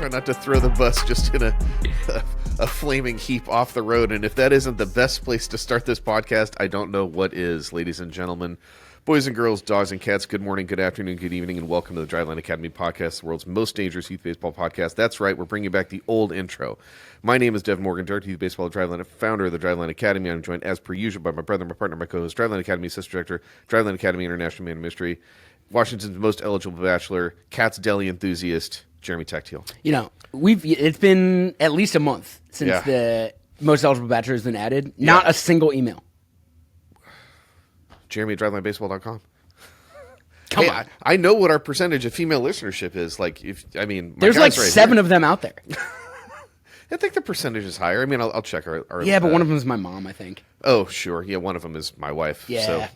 try not to throw the bus just in a flaming heap off the road. And if that isn't the best place to start this podcast, I don't know what is. Ladies and gentlemen, boys and girls, dogs and cats, good morning, good afternoon, good evening, and welcome to the Driveline Academy podcast, the world's most dangerous youth baseball podcast. That's right, we're bringing back the old intro. My name is Devin Morgan, Director of Youth Baseball at Driveline, founder of the Driveline Academy. I'm joined, as per usual, by my brother, my partner, my co-host, Driveline Academy Assistant Director, Driveline Academy International Man of Mystery, Washington's most eligible bachelor, Cat's Deli enthusiast, Jeremy Tactile. You know, it's been at least a month since the most eligible bachelor has been added. Not a single email. Jeremy at drivelinebaseball.com. Come on. I know what our percentage of female listenership is. There's like seven of them out there. I think the percentage is higher. I mean, I'll check our but one of them is my mom, I think. Oh, sure. Yeah, one of them is my wife. Yeah. So,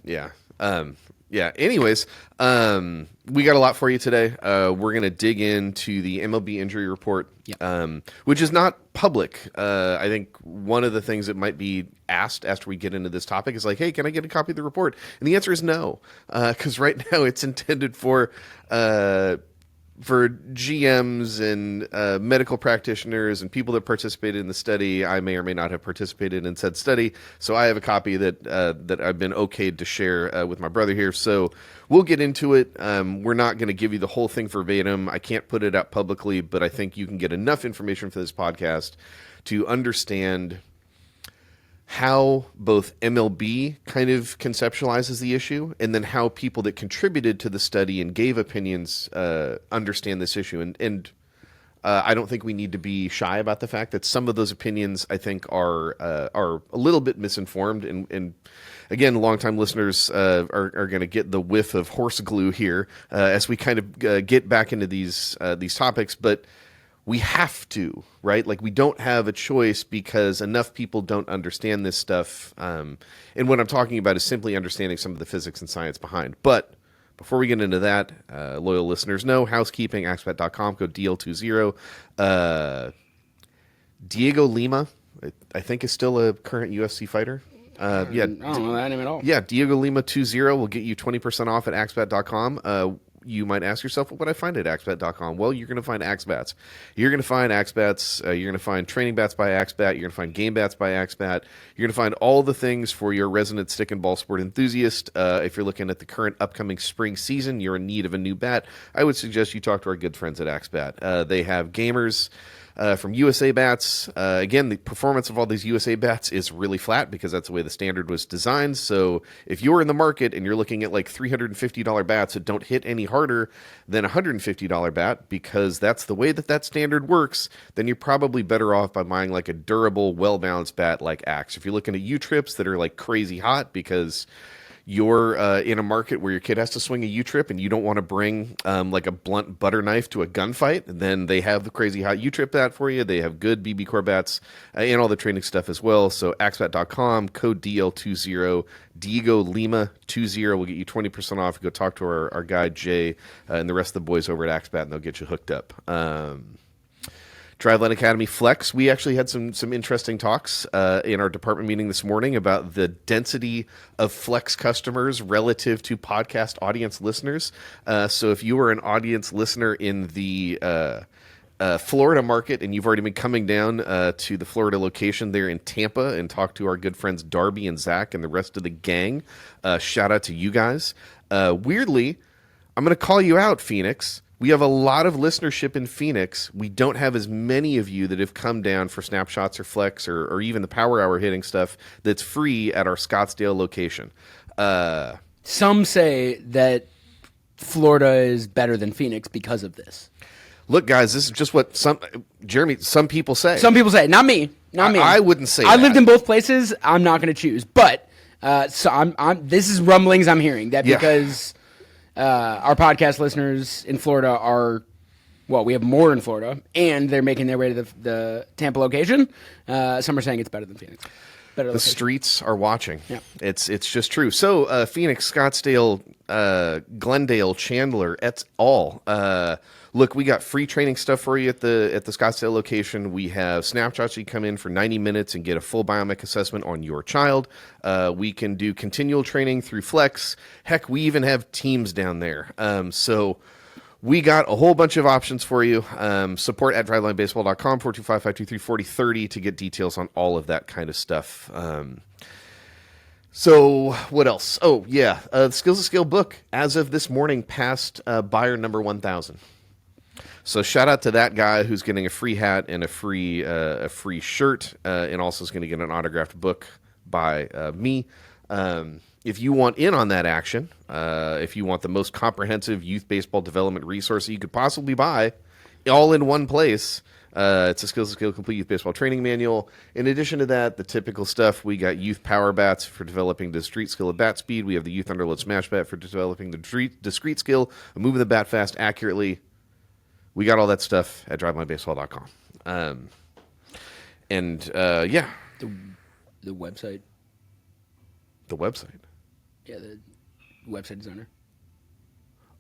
yeah. Anyways, we got a lot for you today. We're going to dig into the MLB injury report, which is not public. I think one of the things that might be asked after we get into this topic is like, hey, can I get a copy of the report? And the answer is no, because right now it's intended for GMs and medical practitioners and people that participated in the study. I may or may not have participated in said study, so I have a copy that I've been okayed to share with my brother here. So we'll get into it. We're not going to give you the whole thing verbatim. I can't put it out publicly, but I think you can get enough information for this podcast to understand how both MLB kind of conceptualizes the issue and then how people that contributed to the study and gave opinions understand this issue. And I don't think we need to be shy about the fact that some of those opinions, I think, are a little bit misinformed. And again, longtime listeners are going to get the whiff of horse glue here as we kind of get back into these topics. But we have to, right? Like, we don't have a choice because enough people don't understand this stuff. And what I'm talking about is simply understanding some of the physics and science behind. But before we get into that, loyal listeners know, housekeeping, axbat.com, code DL20. Diego Lima, I think, is still a current UFC fighter. I don't know that name at all. Yeah, Diego Lima 20 will get you 20% off at axbat.com. You might ask yourself, what would I find at axbat.com? Well, you're going to find Axbats. You're going to find Axbats. You're going to find training bats by Axbat. You're going to find game bats by Axbat. You're going to find all the things for your resident stick and ball sport enthusiast. If you're looking at the current upcoming spring season, you're in need of a new bat, I would suggest you talk to our good friends at Axbat. They have gamers from USA Bats. Again, the performance of all these USA Bats is really flat because that's the way the standard was designed. So if you're in the market and you're looking at like $350 bats that don't hit any harder than a $150 bat, because that's the way that standard works, then you're probably better off by buying like a durable, well-balanced bat like Axe. If you're looking at U-trips that are like crazy hot because you're in a market where your kid has to swing a U-trip and you don't want to bring like a blunt butter knife to a gunfight, then they have the crazy hot U-trip bat for you. They have good BB Core bats and all the training stuff as well. So axbat.com, code DL20, Diego Lima 20 will get you 20% off. Go talk to our guy Jay and the rest of the boys over at Axbat, and they'll get you hooked up. Driveline Academy Flex, we actually had some interesting talks in our department meeting this morning about the density of Flex customers relative to podcast audience listeners. So if you are an audience listener in the Florida market and you've already been coming down to the Florida location there in Tampa and talked to our good friends Darby and Zach and the rest of the gang, shout out to you guys. Weirdly, I'm going to call you out, Phoenix. We have a lot of listenership in Phoenix. We don't have as many of you that have come down for snapshots or flex or even the power hour hitting stuff that's free at our Scottsdale location. Some say that Florida is better than Phoenix because of this. Look, guys, this is just what some people say. Some people say, not me. I wouldn't say I lived in both places. I'm not going to choose. But so this is rumblings I'm hearing that because our podcast listeners in Florida we have more in Florida, and they're making their way to the Tampa location. Some are saying it's better than Phoenix. Better the location. Streets are watching. Yeah. It's just true. So Phoenix, Scottsdale, Glendale, Chandler, et al. Look, we got free training stuff for you at the Scottsdale location. We have snapshots you come in for 90 minutes and get a full biomech assessment on your child. We can do continual training through Flex. Heck, we even have teams down there. So we got a whole bunch of options for you. Support at drivelinebaseball.com, 425-523-4030 to get details on all of that kind of stuff. So what else? Oh, yeah. The Skills to Scale book, as of this morning, passed buyer number 1,000. So shout out to that guy who's getting a free hat and a free shirt, and also is going to get an autographed book by me. If you want in on that action, if you want the most comprehensive youth baseball development resource you could possibly buy, all in one place, it's a Skills to Scale Complete Youth Baseball Training Manual. In addition to that, the typical stuff, we got youth power bats for developing the discrete skill of bat speed. We have the youth underload smash bat for developing the discrete skill of moving the bat fast accurately. We got all that stuff at drivelinebaseball.com. Yeah. The website. The website. Yeah, the website designer.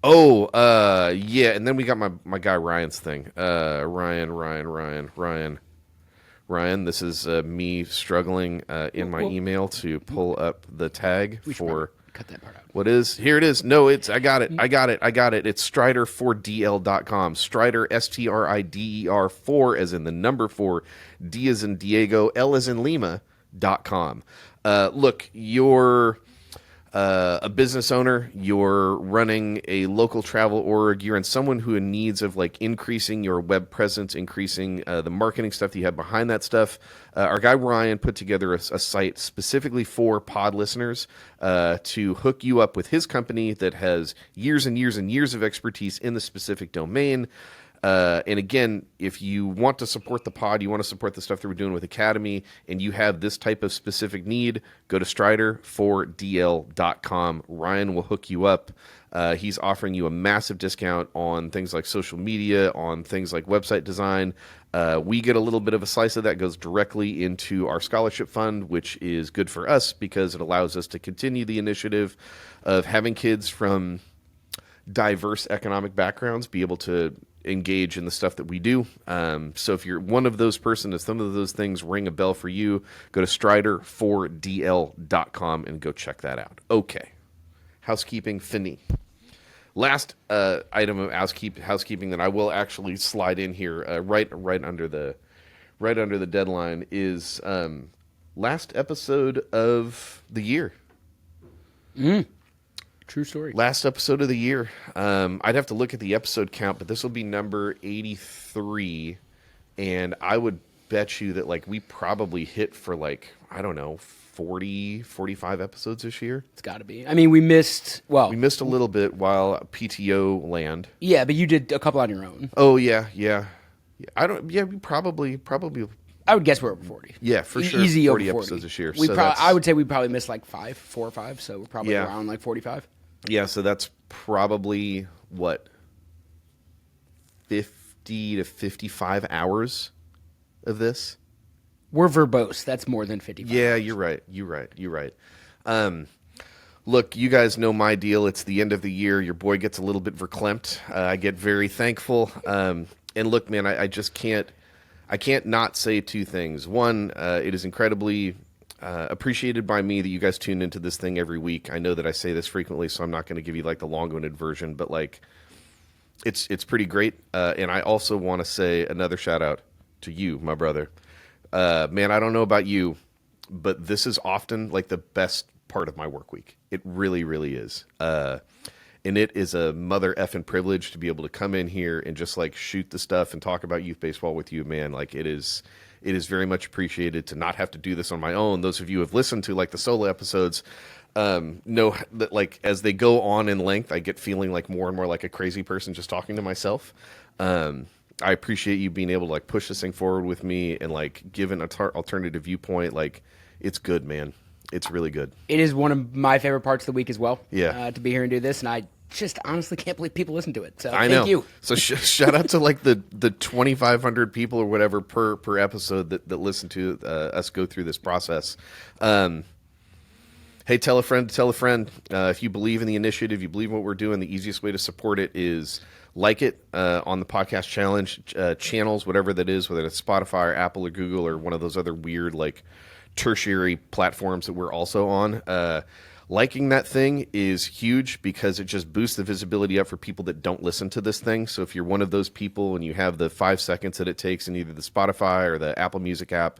Oh, yeah, and then we got my guy Ryan's thing. Ryan, this is me struggling in my email to pull up the tag for... Cut that part out. What is? Here it is. No, I got it. It's Strider4DL.com. Strider, STRIDER 4 as in the number 4, D as in Diego, L as in Lima.com. Look, you're a business owner, you're running a local travel org, you're in someone who in needs of like increasing your web presence, increasing the marketing stuff that you have behind that stuff. Our guy Ryan put together a site specifically for pod listeners to hook you up with his company that has years and years and years of expertise in the specific domain. And again, if you want to support the pod, you want to support the stuff that we're doing with Academy, and you have this type of specific need, go to Strider4DL.com. Ryan will hook you up. He's offering you a massive discount on things like social media, on things like website design. We get a little bit of a slice of that, goes directly into our scholarship fund, which is good for us because it allows us to continue the initiative of having kids from diverse economic backgrounds be able to engage in the stuff that we do. So if you're one of those persons, if some of those things ring a bell for you, go to Strider4DL.com and go check that out. Okay. Housekeeping fini. Last item of housekeeping that I will actually slide in here right under the deadline is last episode of the year. True story. Last episode of the year. I'd have to look at the episode count, but this will be number 83. And I would bet you that like we probably hit for like, I don't know, 40, 45 episodes this year. It's got to be. I mean, we missed a little bit while PTO land. Yeah, but you did a couple on your own. Oh, yeah. We probably. I would guess we're over 40. Yeah, for sure. Easy 40 over 40 episodes this year. I would say we probably missed like 4 or 5, so we're probably around like 45. Yeah, so that's probably, 50 to 55 hours of this? We're verbose. That's more than 55 Yeah, hours. You're right. Look, you guys know my deal. It's the end of the year. Your boy gets a little bit verklempt. I get very thankful. And look, man, I just can't not say two things. One, it is incredibly appreciated by me that you guys tune into this thing every week. I know that I say this frequently, so I'm not going to give you like the long-winded version, but like it's pretty great. And I also want to say another shout out to you, my brother. Man, I don't know about you, but this is often like the best part of my work week. It really, really is. And it is a mother effing privilege to be able to come in here and just like shoot the stuff and talk about youth baseball with you, man. Like it is very much appreciated to not have to do this on my own. Those of you who have listened to like the solo episodes know that like as they go on in length, I get feeling like more and more like a crazy person just talking to myself. I appreciate you being able to like push this thing forward with me and like give an alternative viewpoint. Like it's good, man. It's really good. It is one of my favorite parts of the week as well. Yeah. To be here and do this, and I just honestly can't believe people listen to it. So I know. Thank you. So shout out to like the 2,500 people or whatever per episode that listen to us go through this process. Hey, tell a friend to tell a friend. If you believe in the initiative, you believe in what we're doing, the easiest way to support it is like it on the podcast challenge channels, whatever that is, whether it's Spotify or Apple or Google or one of those other weird like tertiary platforms that we're also on. liking that thing is huge because it just boosts the visibility up for people that don't listen to this thing. So if you're one of those people and you have the 5 seconds that it takes in either the Spotify or the Apple Music app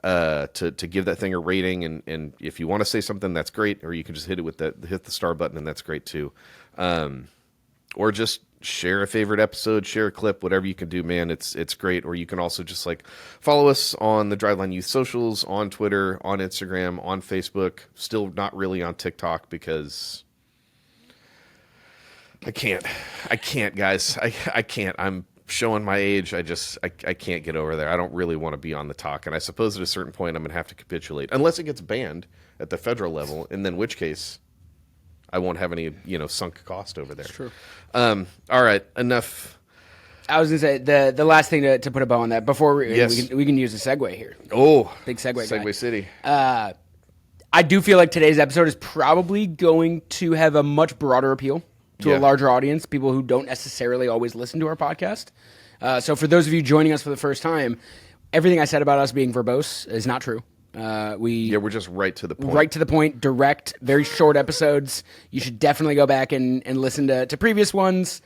to give that thing a rating, and if you want to say something, that's great, or you can just hit the star button, and that's great too. Or just share a favorite episode, share a clip, whatever you can do, man. It's great. Or you can also just like follow us on the Driveline Youth socials, on Twitter, on Instagram, on Facebook. Still not really on TikTok because I can't, guys. I can't. I'm showing my age. I can't get over there. I don't really want to be on the talk. And I suppose at a certain point I'm going to have to capitulate unless it gets banned at the federal level, and then in which case I won't have any, sunk cost over there. That's true. All right, enough. I was going to say, the last thing to put a bow on that, before we can use a segue here. Oh. Big segue guy. Segue City. I do feel like today's episode is probably going to have a much broader appeal to a larger audience, people who don't necessarily always listen to our podcast. So for those of you joining us for the first time, everything I said about us being verbose is not true. We're just right to the point. Right to the point, direct, very short episodes. You should definitely go back and listen to previous ones.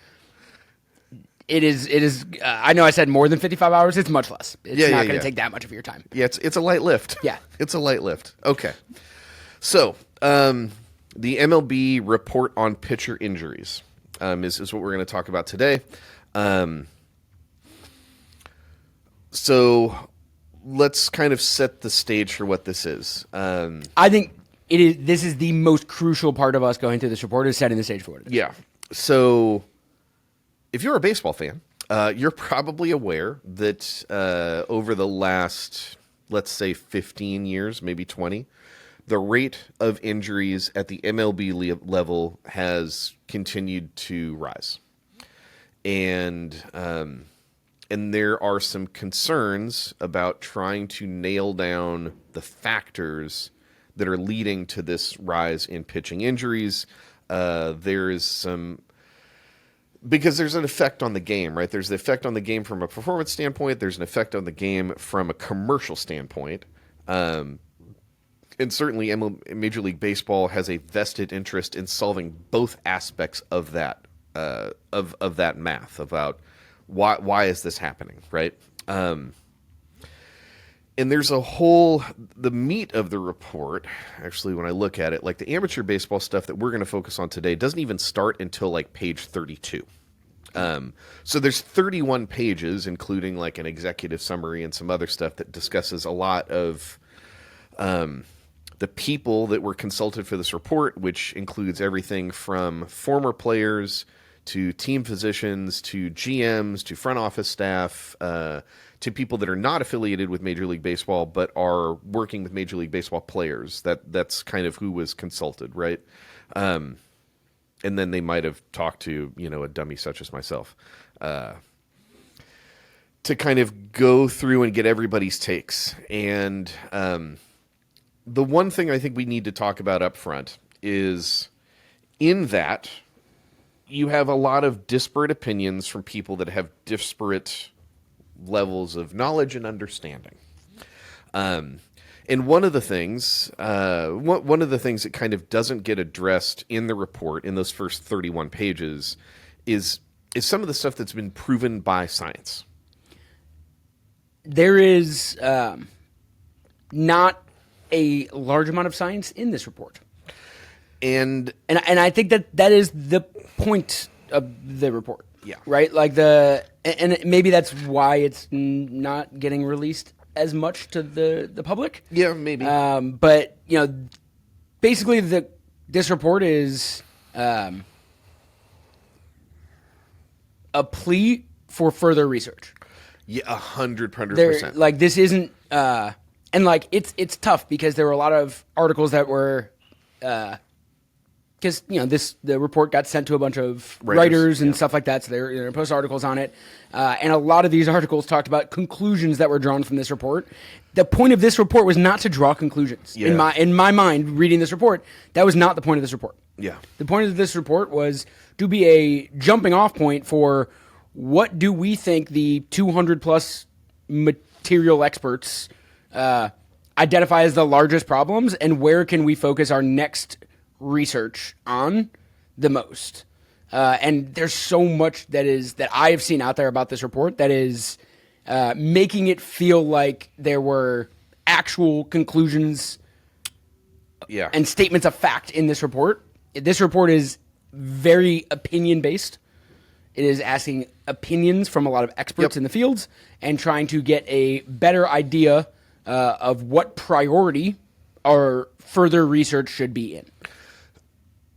It is. I know I said more than 55 hours. It's much less. It's not going to take that much of your time. Yeah, it's a light lift. Yeah. It's a light lift. Okay. So, the MLB report on pitcher injuries is what we're going to talk about today. So let's kind of set the stage for what this is. I think this is the most crucial part of us going through this report, is setting the stage for it. Yeah. So if you're a baseball fan, you're probably aware that over the last, let's say, 15 years, maybe 20, the rate of injuries at the MLB level has continued to rise. And there are some concerns about trying to nail down the factors that are leading to this rise in pitching injuries. There is some... Because there's an effect on the game, right? There's the effect on the game from a performance standpoint. There's an effect on the game from a commercial standpoint. And certainly Major League Baseball has a vested interest in solving both aspects of that of that math about why is this happening, right? And there's the meat of the report, actually, when I look at it, like the amateur baseball stuff that we're going to focus on today doesn't even start until like page 32. So there's 31 pages, including like an executive summary and some other stuff that discusses a lot of the people that were consulted for this report, which includes everything from former players to team physicians, to GMs, to front office staff, to people that are not affiliated with Major League Baseball but are working with Major League Baseball players. That's kind of who was consulted, right? And then they might have talked to, a dummy such as myself to kind of go through and get everybody's takes. And the one thing I think we need to talk about up front is in that you have a lot of disparate opinions from people that have disparate levels of knowledge and understanding. And one of the things that kind of doesn't get addressed in the report in those first 31 pages is some of the stuff that's been proven by science. There is not a large amount of science in this report. And I think that is the point of the report. Yeah. Right? Like and maybe that's why it's not getting released as much to the public. Yeah, maybe. But, basically this report is a plea for further research. Yeah, 100%. Like, this isn't and like it's tough because there were a lot of articles that were because the report got sent to a bunch of writers and stuff like that, so they post articles on it, and a lot of these articles talked about conclusions that were drawn from this report. The point of this report was not to draw conclusions. Yeah. In my mind, reading this report, that was not the point of this report. Yeah. The point of this report was to be a jumping off point for what do we think the 200 plus material experts identify as the largest problems, and where can we focus our next research on the most. And there's so much that I have seen out there about this report that is making it feel like there were actual conclusions and statements of fact in this report. This report is very opinion-based. It is asking opinions from a lot of experts in the fields and trying to get a better idea of what priority our further research should be in.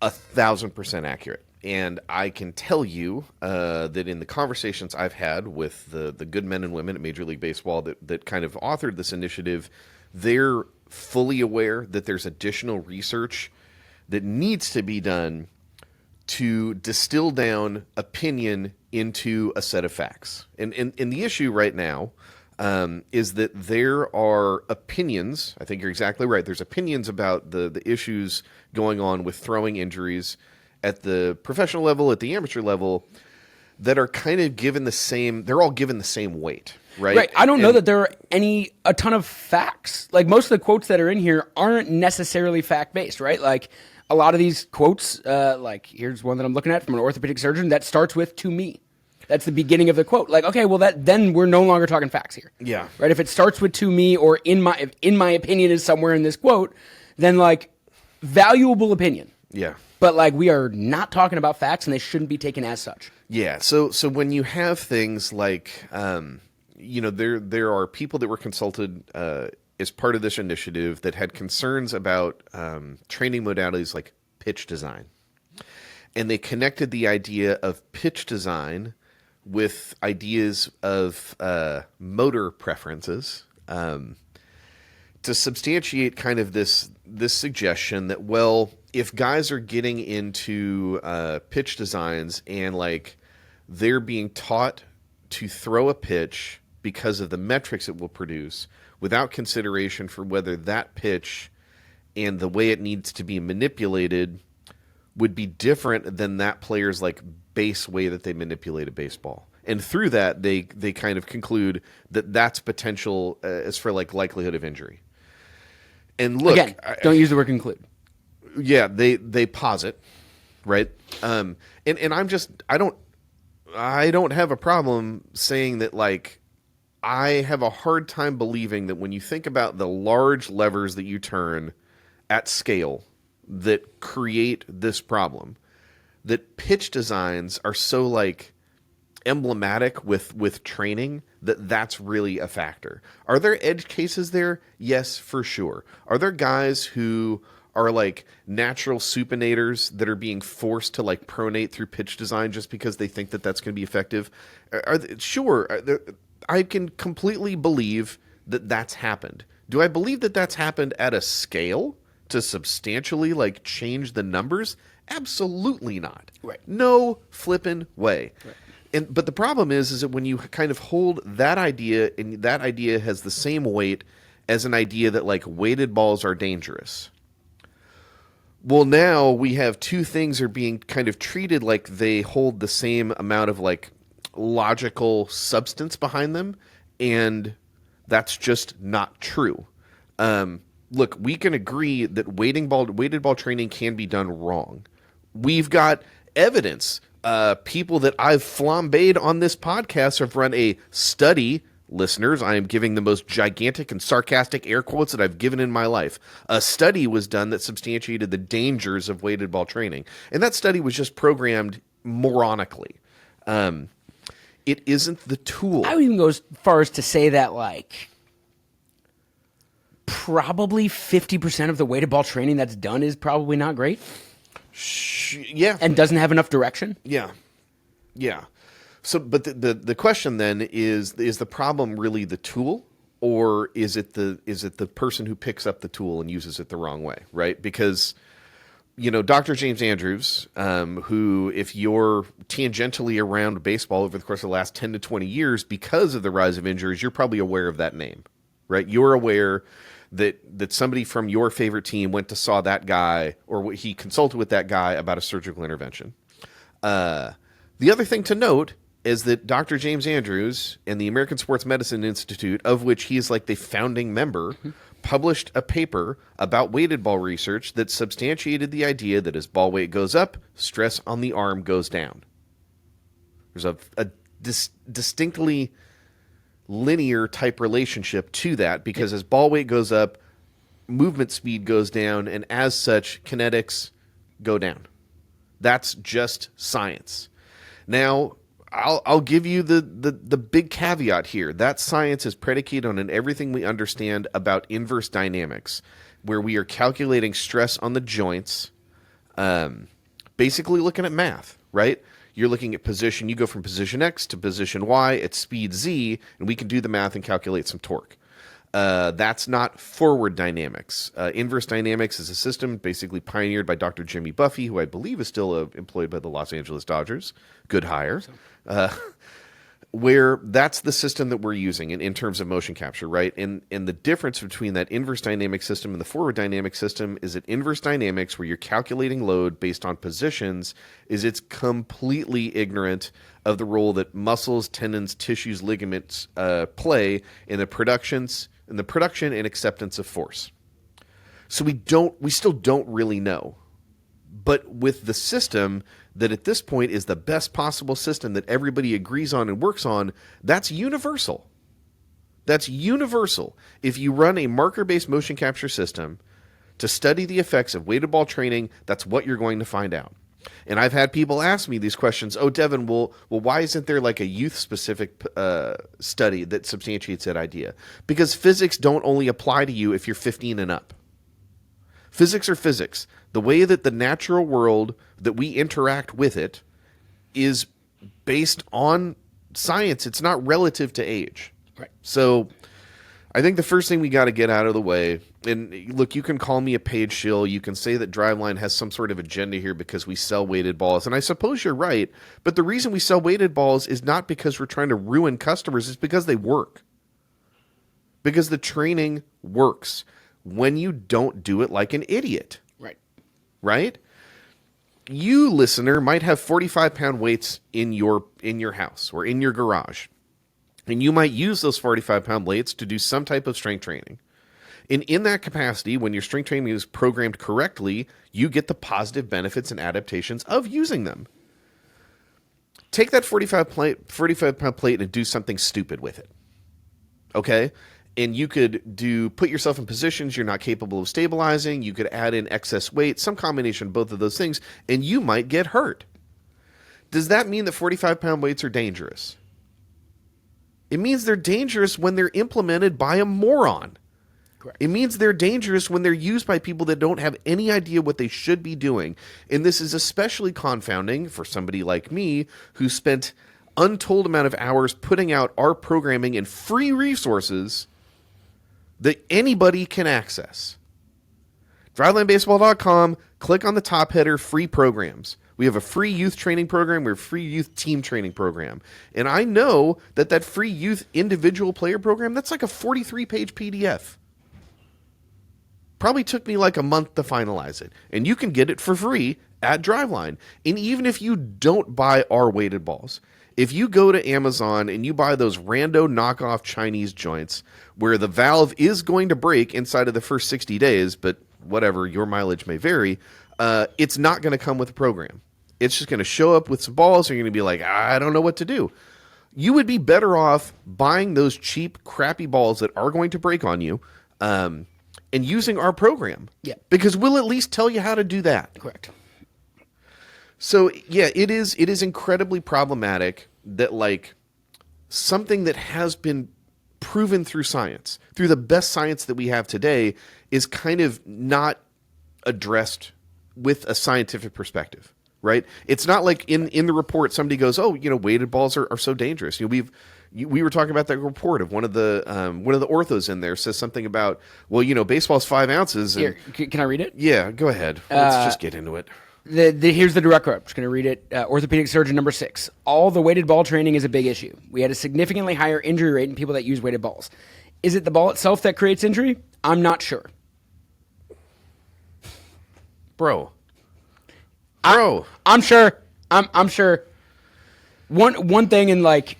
1,000% accurate. And I can tell you that in the conversations I've had with the good men and women at Major League Baseball that kind of authored this initiative, they're fully aware that there's additional research that needs to be done to distill down opinion into a set of facts. And the issue right now is that there are opinions. I think you're exactly right. There's opinions about the issues going on with throwing injuries at the professional level, at the amateur level, that are kind of given the same, they're all given the same weight, right? Right. I don't know that there are a ton of facts. Like, most of the quotes that are in here aren't necessarily fact-based, right? Like, a lot of these quotes, like, here's one that I'm looking at from an orthopedic surgeon that starts with, "to me." That's the beginning of the quote. Like, okay, well, then we're no longer talking facts here. Yeah. Right? If it starts with "to me" or if in my opinion is somewhere in this quote, then, like, valuable opinion. Yeah. But, like, we are not talking about facts, and they shouldn't be taken as such. Yeah. So when you have things like, there are people that were consulted as part of this initiative that had concerns about training modalities like pitch design. And they connected the idea of pitch design with ideas of motor preferences to substantiate kind of this suggestion that, well, if guys are getting into pitch designs and, like, they're being taught to throw a pitch because of the metrics it will produce without consideration for whether that pitch and the way it needs to be manipulated would be different than that player's, like, base way that they manipulate a baseball. And through that, they kind of conclude that that's potential as for, like, likelihood of injury. And look, again, don't use the word conclude. Yeah, they posit, right? And I don't have a problem saying that, like, I have a hard time believing that when you think about the large levers that you turn at scale that create this problem, that pitch designs are so, like, emblematic with training that's really a factor. Are there edge cases there? Yes, for sure. Are there guys who are, like, natural supinators that are being forced to, like, pronate through pitch design just because they think that that's going to be effective? Sure. I can completely believe that that's happened. Do I believe that that's happened at a scale to substantially, like, change the numbers? Absolutely not. Right. No flippin' way. Right. But the problem is that when you kind of hold that idea, and that idea has the same weight as an idea that, like, weighted balls are dangerous. Well, now we have two things are being kind of treated like they hold the same amount of, like, logical substance behind them, and that's just not true. Look, we can agree that weighted ball training can be done wrong. We've got evidence. People that I've flambéed on this podcast have run a study. Listeners, I am giving the most gigantic and sarcastic air quotes that I've given in my life. A study was done that substantiated the dangers of weighted ball training. And that study was just programmed moronically. It isn't the tool. I would even go as far as to say that, like, probably 50% of the weighted ball training that's done is probably not great. Yeah. And doesn't have enough direction. Yeah. Yeah. So, but the question then is the problem really the tool, or is it the person who picks up the tool and uses it the wrong way, right? Because, Dr. James Andrews, who, if you're tangentially around baseball over the course of the last 10 to 20 years, because of the rise of injuries, you're probably aware of that name, right? You're aware that somebody from your favorite team went to saw that guy, or he consulted with that guy about a surgical intervention. The other thing to note is that Dr. James Andrews and the American Sports Medicine Institute, of which he is like the founding member, published a paper about weighted ball research that substantiated the idea that as ball weight goes up, stress on the arm goes down. There's a distinctly linear type relationship to that, because as ball weight goes up, movement speed goes down, and as such, kinetics go down. That's just science. Now, I'll give you the big caveat here. That science is predicated on everything we understand about inverse dynamics, where we are calculating stress on the joints, basically looking at math, right? You're looking at position. You go from position X to position Y at speed Z, and we can do the math and calculate some torque. That's not forward dynamics. Inverse dynamics is a system basically pioneered by Dr. Jimmy Buffett, who I believe is still employed by the Los Angeles Dodgers. Good hire. Where that's the system that we're using in terms of motion capture, right? And the difference between that inverse dynamic system and the forward dynamic system is that inverse dynamics, where you're calculating load based on positions, is it's completely ignorant of the role that muscles, tendons, tissues, ligaments play in the production and acceptance of force. So we still don't really know. But with the system that at this point is the best possible system that everybody agrees on and works on, that's universal. That's universal. If you run a marker-based motion capture system to study the effects of weighted ball training, that's what you're going to find out. And I've had people ask me these questions. Oh, Devin, well, why isn't there like a youth-specific study that substantiates that idea? Because physics don't only apply to you if you're 15 and up. Physics are physics. The way that the natural world, that we interact with it, is based on science. It's not relative to age. Right. So I think the first thing we got to get out of the way, and look, you can call me a page shill. You can say that Driveline has some sort of agenda here because we sell weighted balls. And I suppose you're right. But the reason we sell weighted balls is not because we're trying to ruin customers. It's because they work. Because the training works when you don't do it like an idiot. Right? You, listener, might have 45-pound weights in your house or in your garage. And you might use those 45-pound weights to do some type of strength training. And in that capacity, when your strength training is programmed correctly, you get the positive benefits and adaptations of using them. Take that 45-pound plate and do something stupid with it. Okay? And you could put yourself in positions you're not capable of stabilizing. You could add in excess weight, some combination of both of those things, and you might get hurt. Does that mean that 45-pound weights are dangerous? It means they're dangerous when they're implemented by a moron. Correct. It means they're dangerous when they're used by people that don't have any idea what they should be doing. And this is especially confounding for somebody like me who spent untold amount of hours putting out our programming in free resources that anybody can access. DrivelineBaseball.com, click on the top header, free programs. We have a free youth training program. We have a free youth team training program. And I know that free youth individual player program, that's like a 43-page PDF. Probably took me like a month to finalize it. And you can get it for free at Driveline. And even if you don't buy our weighted balls, if you go to Amazon and you buy those rando knockoff Chinese joints where the valve is going to break inside of the first 60 days, but whatever, your mileage may vary, it's not going to come with a program. It's just going to show up with some balls and you're going to be like, I don't know what to do. You would be better off buying those cheap, crappy balls that are going to break on you and using our program. Yeah. Because we'll at least tell you how to do that. Correct. So, yeah, it is incredibly problematic that, like, something that has been proven through science, through the best science that we have today, is kind of not addressed with a scientific perspective, right? It's not like in the report somebody goes, oh, weighted balls are so dangerous. We were talking about that report of one of the orthos in there says something about, well, baseball's 5 ounces. And, Here, can I read it? Yeah, go ahead. Let's just get into it. Here's the direct quote. I'm just going to read it. Orthopedic surgeon number 6. All the weighted ball training is a big issue. We had a significantly higher injury rate in people that use weighted balls. Is it the ball itself that creates injury? I'm not sure. Bro. I'm sure. I'm sure. One thing in like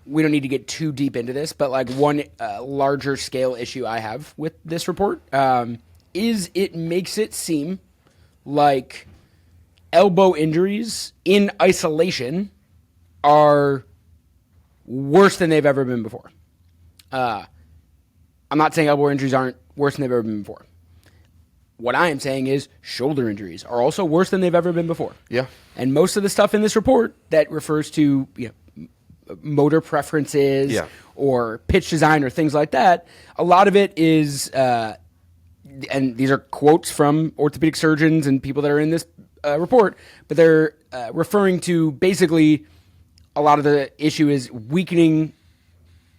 we don't need to get too deep into this, but like one larger scale issue I have with this report is it makes it seem like elbow injuries in isolation are worse than they've ever been before. I'm not saying elbow injuries aren't worse than they've ever been before. What I am saying is shoulder injuries are also worse than they've ever been before. Yeah. And most of the stuff in this report that refers to motor preferences or pitch design or things like that, a lot of it is, and these are quotes from orthopedic surgeons and people that are in this report, but they're referring to basically a lot of the issue is weakening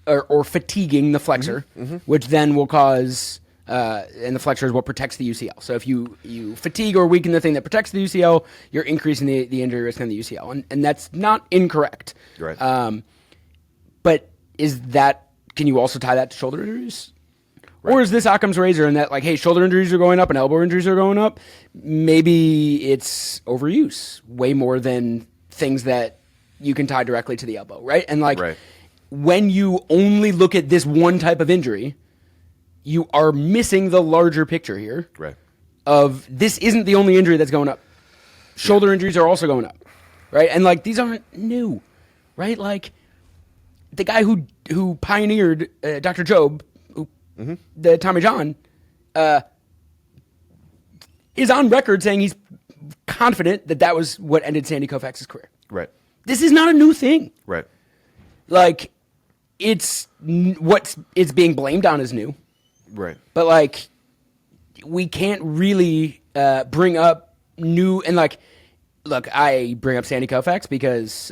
or fatiguing the flexor, which then will cause... and the flexor is what protects the UCL. So if you fatigue or weaken the thing that protects the UCL, you're increasing the injury risk on the UCL. And that's not incorrect. Right. But can you also tie that to shoulder injuries? Right. Or is this Occam's razor in that, like, hey, shoulder injuries are going up and elbow injuries are going up? Maybe it's overuse way more than things that you can tie directly to the elbow, right? And, like, when you only look at this one type of injury, you are missing the larger picture here. Right. Of this isn't the only injury that's going up. Shoulder injuries are also going up. Right? And like these aren't new. Right? Like the guy who pioneered Dr. Job, the Tommy John, is on record saying he's confident that was what ended Sandy Koufax's career. Right. This is not a new thing. Right. Like it's being blamed on is new. Right. But, like, we can't really bring up new... And, like, look, I bring up Sandy Koufax because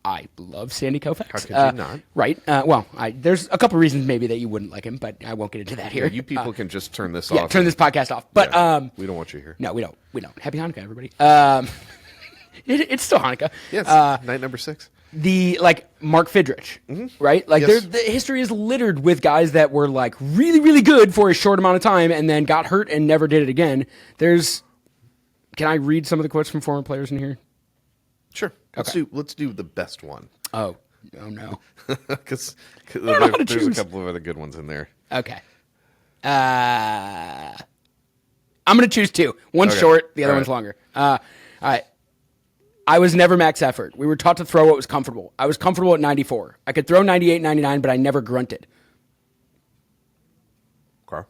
I love Sandy Koufax. How could you not? Right. Well, there's a couple reasons maybe that you wouldn't like him, but I won't get into that here. Yeah, you people can just turn this off. Yeah, turn this podcast off. But we don't want you here. No, we don't. We don't. Happy Hanukkah, everybody. It's still Hanukkah. Yes, night number 6. Mark Fidrich, right? Like the history is littered with guys that were like really, really good for a short amount of time and then got hurt and never did it again. Can I read some of the quotes from former players in here? Sure. Let's do the best one. Oh no. Because there's a couple of other good ones in there. Okay. I'm going to choose 2. One's short, the other one's longer. All right. I was never max effort. We were taught to throw what was comfortable. I was comfortable at 94. I could throw 98, 99, but I never grunted. Okay.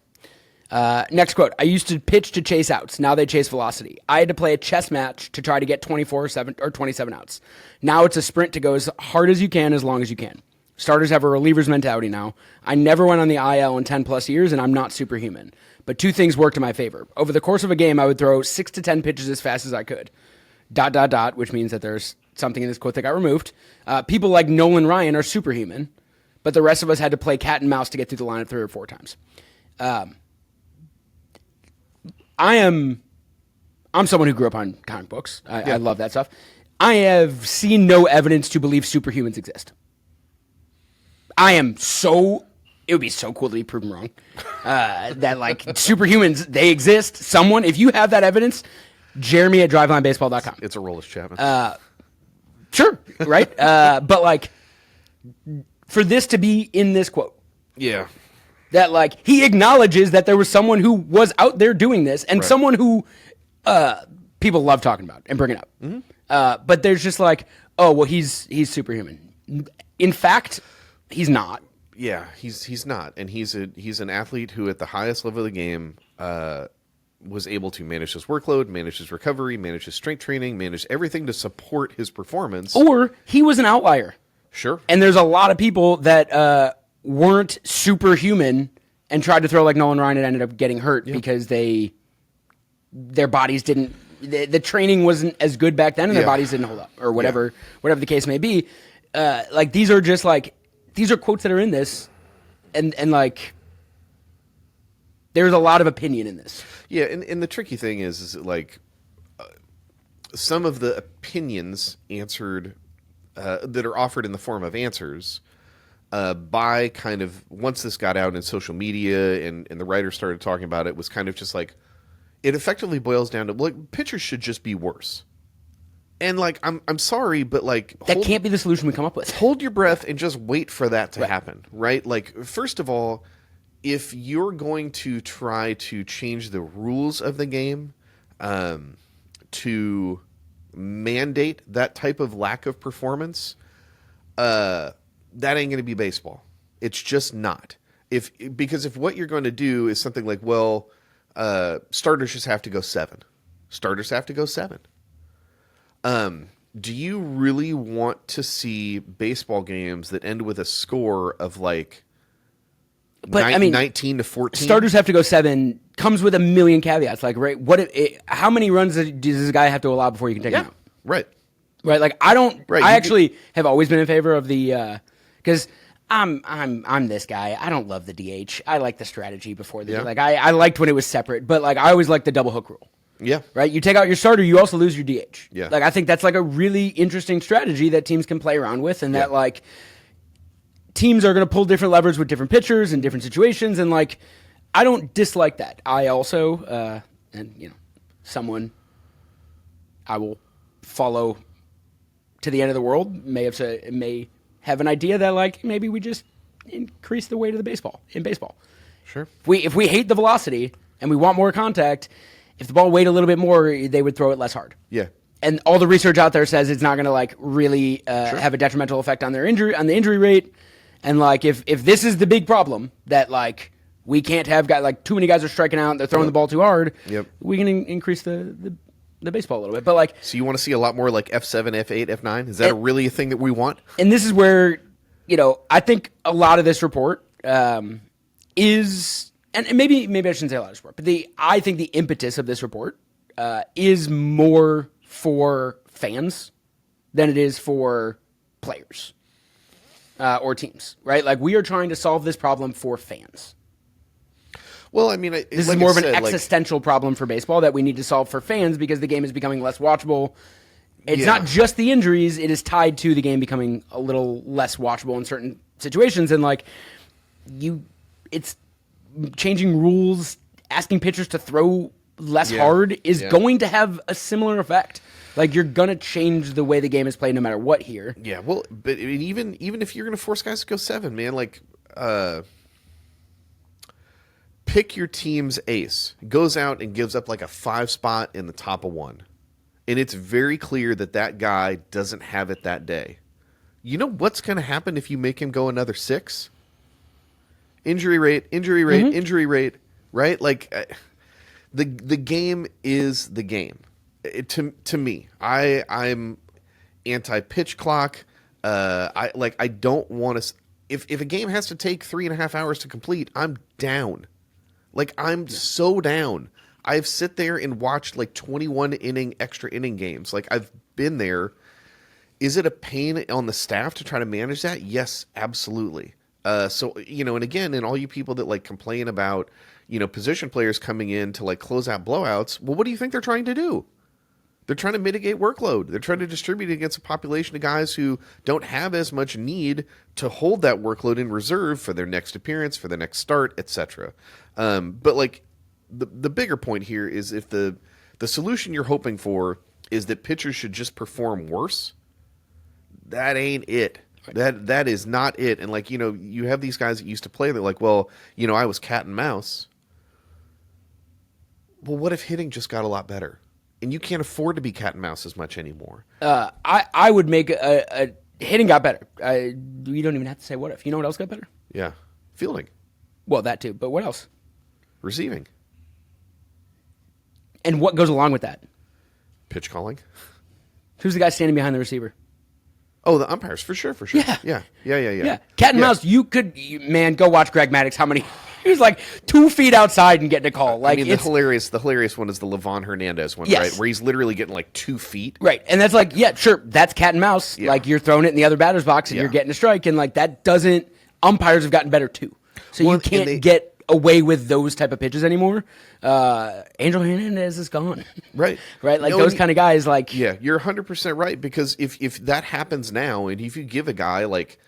Next quote. I used to pitch to chase outs. Now they chase velocity. I had to play a chess match to try to get 27 outs. Now it's a sprint to go as hard as you can as long as you can. Starters have a reliever's mentality now. I never went on the IL in 10 plus years, and I'm not superhuman. But 2 things worked in my favor. Over the course of a game, I would throw 6 to 10 pitches as fast as I could. ... which means that there's something in this quote that got removed. People like Nolan Ryan are superhuman, but the rest of us had to play cat and mouse to get through the lineup 3 or 4 times. I'm someone who grew up on comic books. I love that stuff. I have seen no evidence to believe superhumans exist. It would be so cool to be proven wrong. That like superhumans, they exist. Someone, if you have that evidence, Jeremy at drivelinebaseball.com. It's a Rollis Chapman. Sure, right? But like, for this to be in this quote, that like he acknowledges that there was someone who was out there doing this, and someone who people love talking about and bringing up. But there's just like, oh well, he's superhuman. In fact, he's not. Yeah, he's not, and he's an athlete who at the highest level of the game was able to manage his workload, manage his recovery, manage his strength training, manage everything to support his performance. Or he was an outlier. Sure. And there's a lot of people that weren't superhuman and tried to throw like Nolan Ryan and ended up getting hurt because their bodies didn't, the training wasn't as good back then and their bodies didn't hold up or whatever the case may be. Like these are just like, these are quotes that are in this and like, there's a lot of opinion in this. Yeah, and the tricky thing is like some of the opinions answered that are offered in the form of answers by kind of once this got out in social media and the writers started talking about it was kind of just like it effectively boils down to like pitchers should just be worse. And like, I'm sorry, but like, That can't be the solution we come up with. Hold your breath and just wait for that to happen, right? Like, first of all, if you're going to try to change the rules of the game to mandate that type of lack of performance, that ain't going to be baseball. It's just not. Because if what you're going to do is something like, well, starters just have to go 7. Starters have to go 7. Do you really want to see baseball games that end with a score of like 19 to 14? Starters have to go 7 comes with a million caveats. Like, right, how many runs does this guy have to allow before you can take him out? Right. Right. Like, I actually have always been in favor of the, because I'm this guy. I don't love the DH. I like the strategy before the, like, I liked when it was separate, but like, I always liked the double hook rule. Yeah. Right? You take out your starter, you also lose your DH. Yeah. Like, I think that's like a really interesting strategy that teams can play around with, and that like teams are going to pull different levers with different pitchers in different situations, and like, I don't dislike that. I also, and you know, someone I will follow to the end of the world may have an idea that like maybe we just increase the weight of the baseball in baseball. Sure. If we hate the velocity and we want more contact, if the ball weighed a little bit more, they would throw it less hard. Yeah. And all the research out there says it's not going to like really have a detrimental effect on the injury rate. And like if this is the big problem that like we can't have too many guys are striking out, they're throwing the ball too hard. Yep. We can increase the baseball a little bit. But like, so you want to see a lot more like F7, F8, F9? Is that really a thing that we want? And this is where, you know, I think a lot of this report is. And maybe I shouldn't say a lot of support, but I think the impetus of this report is more for fans than it is for players or teams, right? Like, we are trying to solve this problem for fans. Well, I mean, this is more of an existential problem for baseball that we need to solve for fans because the game is becoming less watchable. It's not just the injuries; it is tied to the game becoming a little less watchable in certain situations, and like it's. Changing rules, asking pitchers to throw less hard is going to have a similar effect. Like, you're going to change the way the game is played no matter what here. Yeah, well, but I mean, even if you're going to force guys to go 7, man, like, pick your team's ace. Goes out and gives up like a 5 spot in the top of 1. And it's very clear that guy doesn't have it that day. You know what's going to happen if you make him go another 6? Injury rate, right? Like, the game is the game. To me, I'm anti-pitch clock. I don't want to. If a game has to take 3.5 hours to complete, I'm down. Like, I'm so down. I've sit there and watched like 21 extra inning games. Like, I've been there. Is it a pain on the staff to try to manage that? Yes, absolutely. So, you know, and again, and all you people that like complain about, you know, position players coming in to like close out blowouts. Well, what do you think they're trying to do? They're trying to mitigate workload. They're trying to distribute against a population of guys who don't have as much need to hold that workload in reserve for their next appearance, for their next start, etc. But like the bigger point here is if the solution you're hoping for is that pitchers should just perform worse, that ain't it. That is not it. And like, you know, you have these guys that used to play, they're like, well, you know, I was cat and mouse. Well, what if hitting just got a lot better? And you can't afford to be cat and mouse as much anymore. I would make a hitting got better. You don't even have to say what if. You know what else got better? Yeah. Fielding. Well, that too. But what else? Receiving. And what goes along with that? Pitch calling. Who's the guy standing behind the receiver? Oh, the umpires, for sure. Yeah. Cat and mouse, man, go watch Greg Maddux. He was like 2 feet outside and getting a call. Like, I mean, the hilarious one is the Levon Hernandez one, right? Where he's literally getting like 2 feet. Right. And that's like, yeah, sure, that's cat and mouse. Yeah. Like, you're throwing it in the other batter's box and you're getting a strike. And like, umpires have gotten better too. So you can't get away with those type of pitches anymore. Angel Hernandez is gone. Right. Right. Like, those kind of guys, like. Yeah, you're 100% right. Because if that happens now, and if you give a guy like,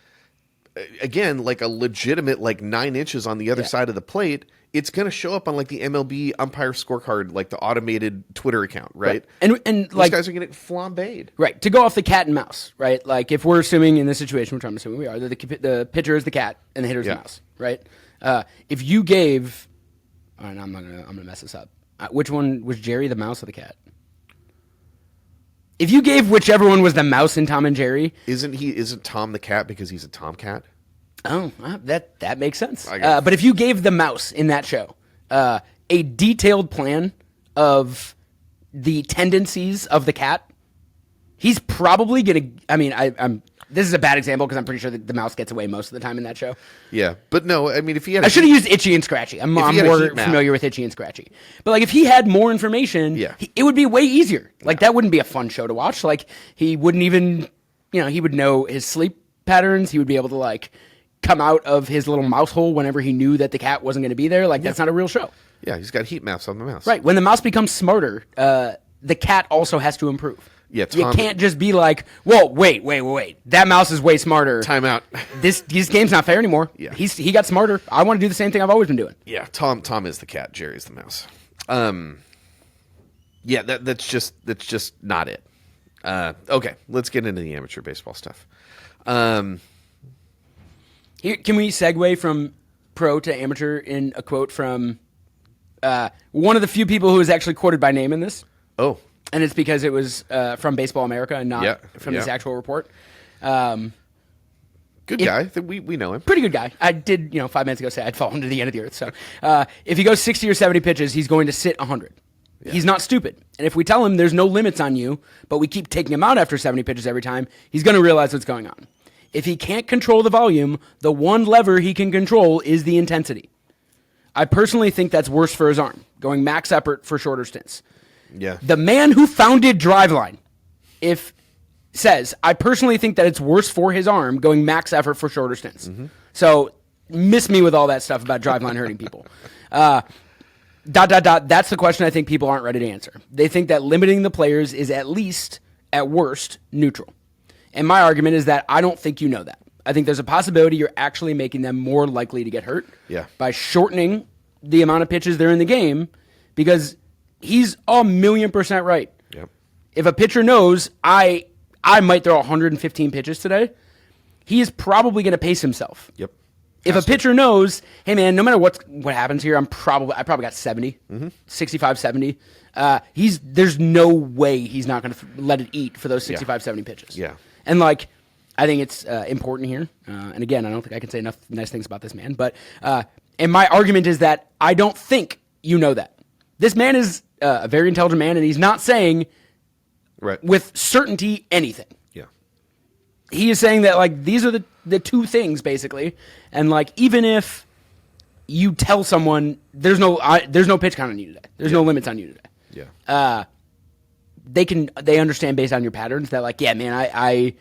again, like a legitimate like 9 inches on the other side of the plate, it's going to show up on like the MLB umpire scorecard, like the automated Twitter account, right? And Those like guys are going to get flambéed. right, to go off the cat and mouse, right? Like if we're assuming in this situation, which I'm assuming we are, that the pitcher is the cat and the hitter's the mouse, right? If you gave, all right, I'm gonna mess this up. Which one was Jerry, the mouse or the cat? If you gave whichever one was the mouse in Tom and Jerry, isn't Tom the cat because he's a tomcat? Oh, that makes sense. But if you gave the mouse in that show a detailed plan of the tendencies of the cat, he's probably gonna. I mean, I'm. This is a bad example because I'm pretty sure that the mouse gets away most of the time in that show. Yeah, but no, I mean, if he had, I should have used Itchy and Scratchy. I'm more familiar with Itchy and Scratchy. But like, if he had more information, it would be way easier. Like that wouldn't be a fun show to watch. Like he wouldn't even, he would know his sleep patterns. He would be able to like come out of his little mouse hole whenever he knew that the cat wasn't going to be there. Like that's not a real show. Yeah, he's got heat maps on the mouse. Right. When the mouse becomes smarter, the cat also has to improve. Yeah, you can't just be like, whoa, wait. That mouse is way smarter. Time out. This game's not fair anymore. Yeah. He got smarter. I want to do the same thing I've always been doing. Yeah, Tom is the cat, Jerry's the mouse. Yeah, that's just not it. Okay, let's get into the amateur baseball stuff. Here, can we segue from pro to amateur in a quote from one of the few people who is actually quoted by name in this? Oh. And it's because it was from Baseball America and not from this actual report. Good guy. We know him. Pretty good guy. I did, 5 minutes ago say I'd fall into the end of the earth. So if he goes 60 or 70 pitches, he's going to sit 100. Yeah. He's not stupid. And if we tell him there's no limits on you, but we keep taking him out after 70 pitches every time, he's going to realize what's going on. If he can't control the volume, the one lever he can control is the intensity. I personally think that's worse for his arm, going max effort for shorter stints. Yeah. The man who founded Driveline says, I personally think that it's worse for his arm going max effort for shorter stints. Mm-hmm. So miss me with all that stuff about Driveline hurting people. That's the question I think people aren't ready to answer. They think that limiting the players is at least, at worst, neutral. And my argument is that I don't think you know that. I think there's a possibility you're actually making them more likely to get hurt by shortening the amount of pitches they're in the game, because he's 1,000,000% right. Yep. If a pitcher knows I might throw 115 pitches today, he is probably going to pace himself. Yep. If a pitcher knows, hey man, no matter what happens here, I probably got 70, 65, 70. There's no way he's not going to let it eat for those 65, 70 pitches. Yeah. And like, I think it's important here. And again, I don't think I can say enough nice things about this man. But and my argument is that I don't think you know that. This man is a very intelligent man, and he's not saying with certainty anything. Yeah. He is saying that like these are the two things basically, and like even if you tell someone there's no pitch count on you today, there's no limits on you today. Yeah. They understand based on your patterns that like, yeah, man,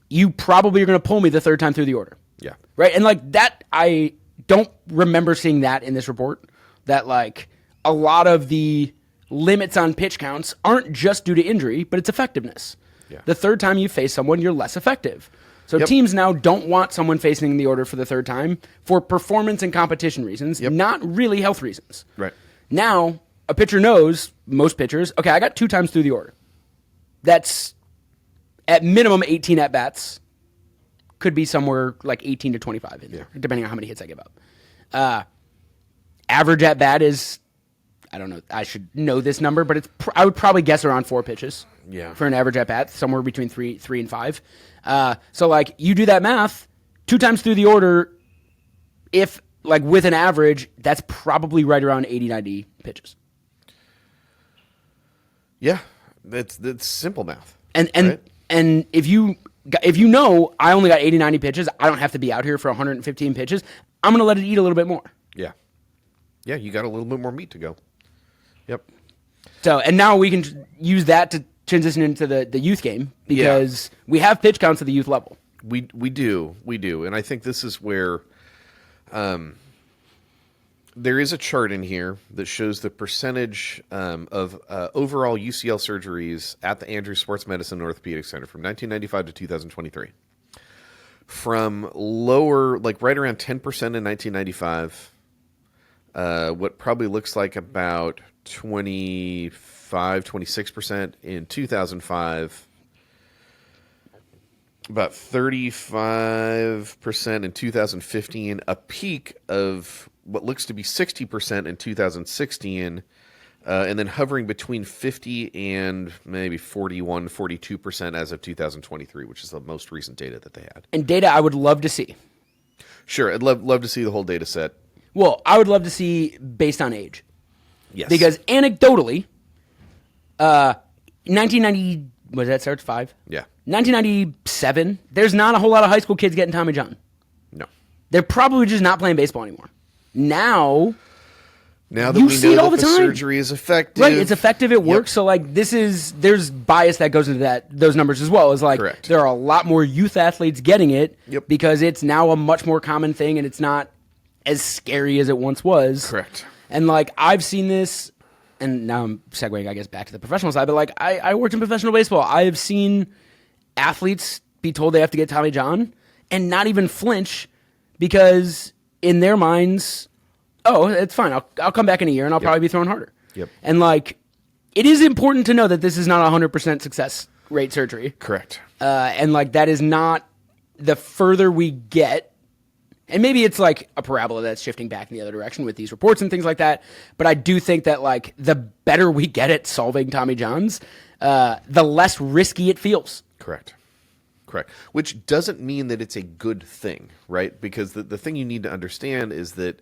you probably are going to pull me the third time through the order. Yeah. Right. And like that, I don't remember seeing that in this report, that like a lot of the limits on pitch counts aren't just due to injury, but it's effectiveness. Yeah. The third time you face someone, you're less effective. So teams now don't want someone facing the order for the third time for performance and competition reasons, not really health reasons. Right. Now, a pitcher knows, most pitchers, okay, I got 2 times through the order. That's at minimum 18 at-bats. Could be somewhere like 18 to 25 in there, depending on how many hits I give up. Average at-bat is, I don't know, I should know this number, but I would probably guess around 4 pitches for an average at-bat, somewhere between 3 and 5. So, like, you do that math, 2 times through the order, if, like, with an average, that's probably right around 80, 90 pitches. Yeah, that's simple math. And if you know I only got 80, 90 pitches, I don't have to be out here for 115 pitches, I'm going to let it eat a little bit more. Yeah. Yeah, you got a little bit more meat to go. Yep. So, and now we can use that to transition into the youth game, because we have pitch counts at the youth level. We do. And I think this is where there is a chart in here that shows the percentage of overall UCL surgeries at the Andrews Sports Medicine and Orthopedic Center from 1995 to 2023. From lower, like right around 10% in 1995, what probably looks like about 26% in 2005, about 35% in 2015, a peak of what looks to be 60% in 2016, and then hovering between 50 and maybe 42% as of 2023, which is the most recent data that they had. And data I would love to see. Sure, I'd love to see the whole data set. Well, I would love to see based on age. Yes. Because anecdotally, 1990, was that starts 5? Yeah. 1997, there's not a whole lot of high school kids getting Tommy John. No. They're probably just not playing baseball anymore. Now that you we see it know all that the the time. surgery is effective. Right, it's effective, it works. Yep. So like there's bias that goes into those numbers as well. Is like Correct. There are a lot more youth athletes getting it Yep. because it's now a much more common thing and it's not as scary as it once was. Correct. And like I've seen this, and now I'm segueing, I guess, back to the professional side. But like I worked in professional baseball. I have seen athletes be told they have to get Tommy John and not even flinch because in their minds, oh, it's fine. I'll come back in a year and I'll probably be throwing harder. Yep. And like it is important to know that this is not a 100% success rate surgery. Correct. And like that is not the further we get. And maybe it's like a parabola that's shifting back in the other direction with these reports and things like that. But I do think that like the better we get at solving Tommy Johns, the less risky it feels. Correct. Which doesn't mean that it's a good thing, right? Because the thing you need to understand is that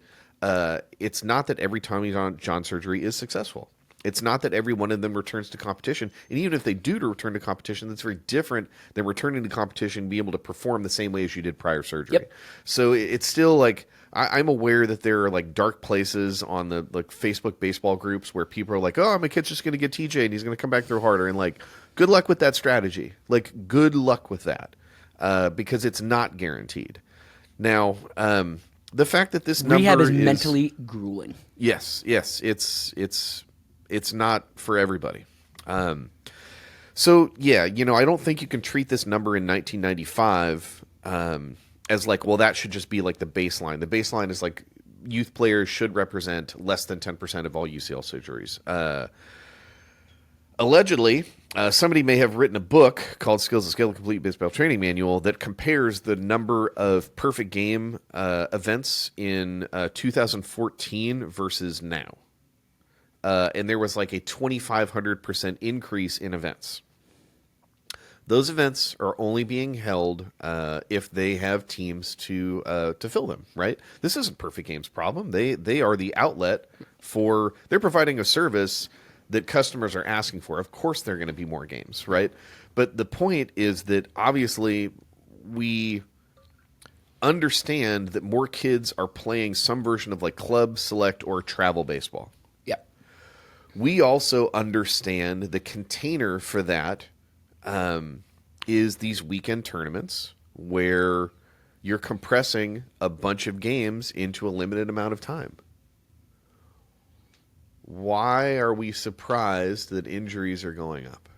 it's not that every Tommy John surgery is successful. It's not that every one of them returns to competition. And even if they do to return to competition, that's very different than returning to competition and be able to perform the same way as you did prior surgery. Yep. So it's still like, I'm aware that there are like dark places on the like Facebook baseball groups where people are like, oh, my kid's just going to get TJ and he's going to come back throw harder. And like, good luck with that strategy. Like, good luck with that because it's not guaranteed. Now, the fact that this number Rehab is mentally grueling. Yes, it's not for everybody. So yeah, I don't think you can treat this number in 1995 as like, well, that should just be like the baseline. The baseline is like youth players should represent less than 10% of all UCL surgeries. Allegedly, somebody may have written a book called Skills and Skill, a Complete Baseball Training Manual that compares the number of perfect game events in 2014 versus now. And there was like a 2,500% increase in events. Those events are only being held if they have teams to fill them, right? This isn't Perfect Game's problem. They are the outlet for, they're providing a service that customers are asking for. Of course there are going to be more games, right? But the point is that obviously we understand that more kids are playing some version of like club, select, or travel baseball. We also understand the container for that is these weekend tournaments where you're compressing a bunch of games into a limited amount of time. Why are we surprised that injuries are going up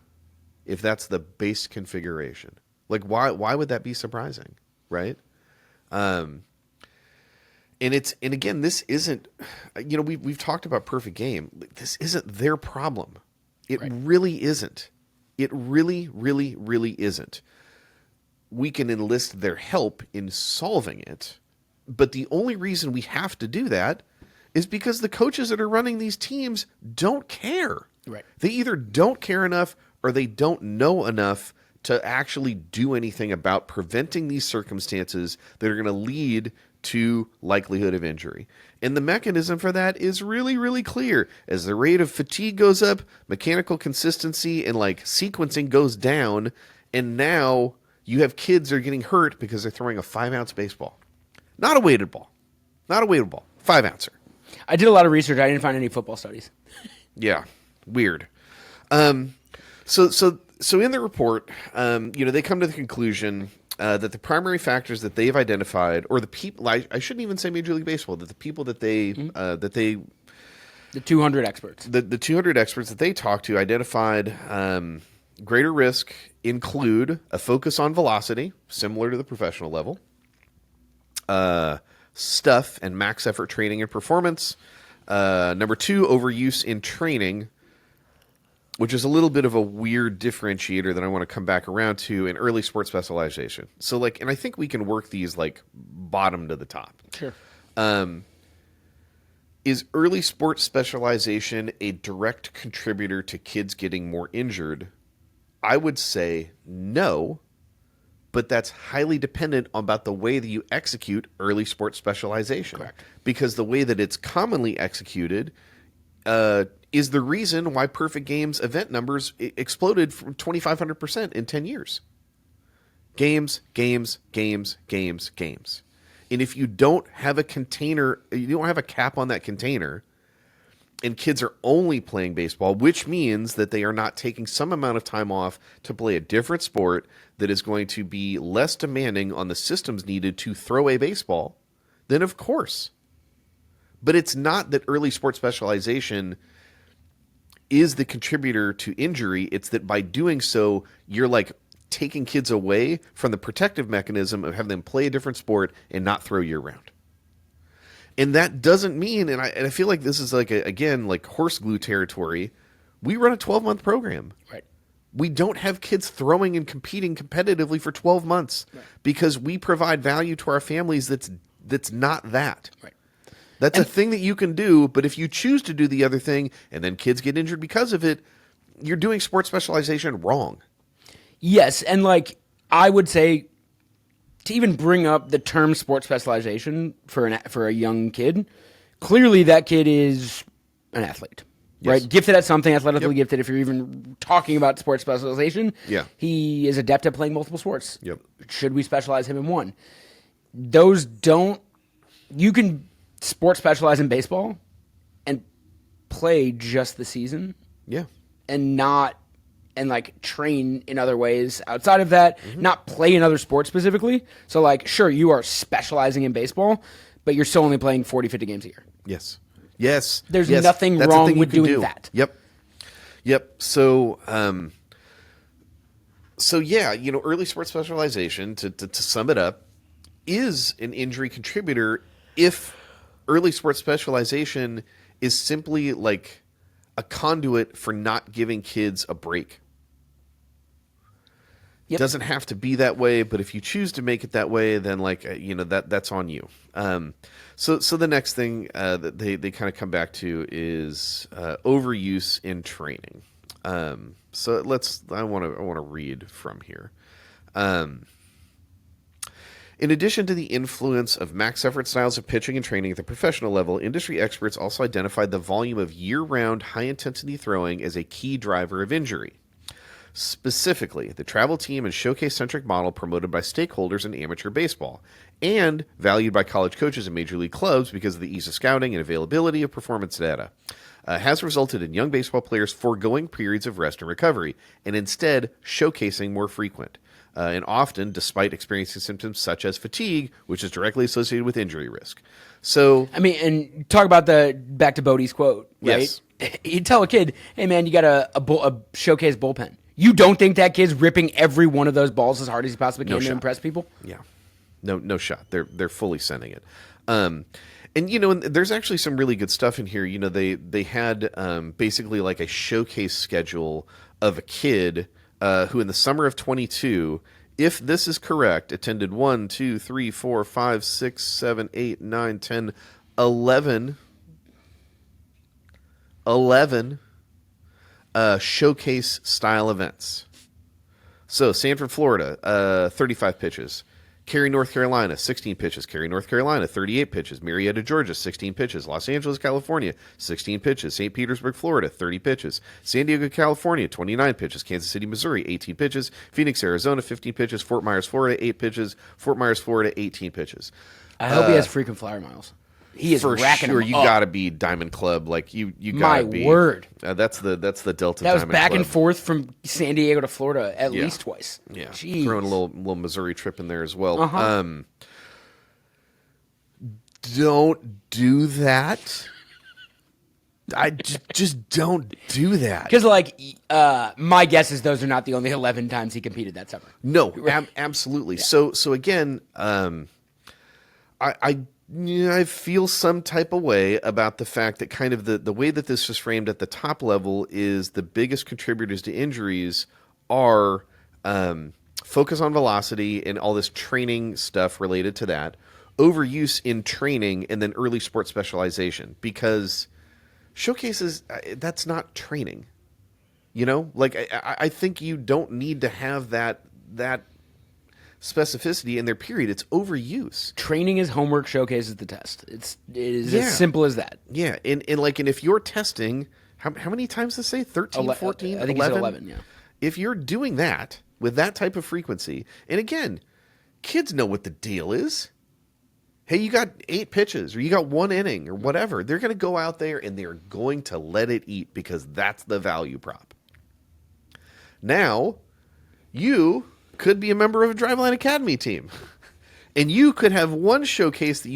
if that's the base configuration? Like, why would that be surprising, right? And again, this isn't, we've talked about Perfect Game. This isn't their problem. It really isn't. It really, really, really isn't. We can enlist their help in solving it, but the only reason we have to do that is because the coaches that are running these teams don't care. Right. They either don't care enough or they don't know enough to actually do anything about preventing these circumstances that are going to lead to likelihood of injury. And the mechanism for that is really, really clear. As the rate of fatigue goes up, mechanical consistency and like sequencing goes down, and now you have kids that are getting hurt because they're throwing a 5-ounce baseball. Not a weighted ball. 5-ouncer. I did a lot of research. I didn't find any football studies. Yeah. Weird. So in the report, they come to the conclusion that the primary factors that they've identified, or the people, I shouldn't even say Major League Baseball, that the people that they, the 200 experts, the 200 experts that they talked to identified greater risk include a focus on velocity, similar to the professional level, stuff and max effort training and performance. Number 2, overuse in training, which is a little bit of a weird differentiator that I want to come back around to, in early sports specialization. So, like, and I think we can work these, like, bottom to the top. Sure. Is early sports specialization a direct contributor to kids getting more injured? I would say no, but that's highly dependent about the way that you execute early sports specialization. Correct. Because the way that it's commonly executed is the reason why Perfect Games event numbers exploded from 2,500% in 10 years. Games, games, games, games, games. And if you don't have a container, you don't have a cap on that container, and kids are only playing baseball, which means that they are not taking some amount of time off to play a different sport that is going to be less demanding on the systems needed to throw a baseball, then of course. But it's not that early sports specialization is the contributor to injury. It's that by doing so, you're like taking kids away from the protective mechanism of having them play a different sport and not throw year round. And that doesn't mean, and I feel like this is like, again, like horse glue territory. We run a 12-month program. Right. We don't have kids throwing and competing competitively for 12 months because we provide value to our families that's not that. Right. That's a thing that you can do, but if you choose to do the other thing and then kids get injured because of it, you're doing sports specialization wrong. Yes, and like I would say, to even bring up the term sports specialization for a young kid, clearly that kid is an athlete, right? Gifted at something, athletically gifted. If you're even talking about sports specialization, he is adept at playing multiple sports. Yep. Should we specialize him in one? Those don't. You can sports specialize in baseball and play just the season, and not. And like train in other ways outside of that, not play in other sports specifically. So like, sure, you are specializing in baseball, but you're still only playing 40, 50 games a year. Yes. There's nothing wrong with doing that. Yep. So, yeah, early sports specialization, to sum it up, is an injury contributor if early sports specialization is simply like a conduit for not giving kids a break. Doesn't have to be that way, but if you choose to make it that way, then that's on you. So the next thing that they kind of come back to is overuse in training. So I want to read from here. In addition to the influence of max effort styles of pitching and training at the professional level, industry experts also identified the volume of year-round high-intensity throwing as a key driver of injury. Specifically, the travel team and showcase-centric model promoted by stakeholders in amateur baseball and valued by college coaches and major league clubs because of the ease of scouting and availability of performance data has resulted in young baseball players foregoing periods of rest and recovery and instead showcasing more frequent. And often despite experiencing symptoms such as fatigue, which is directly associated with injury risk. So, I mean, and talk about back to Bodie's quote, right? Yes. You tell a kid, hey man, you got a showcase bullpen. You don't think that kid's ripping every one of those balls as hard as he possibly can to impress people? Yeah. No shot. They're fully sending it. And there's actually some really good stuff in here. They had basically like a showcase schedule of a kid who in the summer of 22, if this is correct, attended 1, 2, 3, 4, 5, 6, 7, 8, 9, 10, 11 showcase style events. So Sanford, Florida, 35 pitches. Cary, North Carolina, 16 pitches. Cary, North Carolina, 38 pitches. Marietta, Georgia, 16 pitches. Los Angeles, California, 16 pitches. St. Petersburg, Florida, 30 pitches. San Diego, California, 29 pitches. Kansas City, Missouri, 18 pitches. Phoenix, Arizona, 15 pitches. Fort Myers, Florida, 8 pitches. Fort Myers, Florida, 18 pitches. I hope he has frequent flyer miles. He is for racking sure. them You up. got to be Diamond Club. Like you gotta be. My word. That's the Delta. That was Diamond back Club. and forth from San Diego to Florida at least twice. Yeah, Jeez. throwing a little Missouri trip in there as well. Don't do that. I just don't do that. Because, my guess is those are not the only 11 times he competed that summer. No, absolutely. Yeah. So again, I I feel some type of way about the fact that kind of the way that this is framed at the top level is the biggest contributors to injuries are focus on velocity and all this training stuff related to that, overuse in training, and then early sport specialization. Because showcases, that's not training. You know, like I think you don't need to have that specificity in their period. It's overuse. Training is homework, showcase is the test. It is as simple as that. Yeah, and if you're testing, how many times does it say? 13, 14, I think 11? it's 11, yeah. If you're doing that with that type of frequency, and again, kids know what the deal is. Hey, you got 8 pitches, or you got 1 inning, or whatever. They're going to go out there, and they're going to let it eat because that's the value prop. Now, you could be a member of a Driveline Academy team. And you could have one showcase that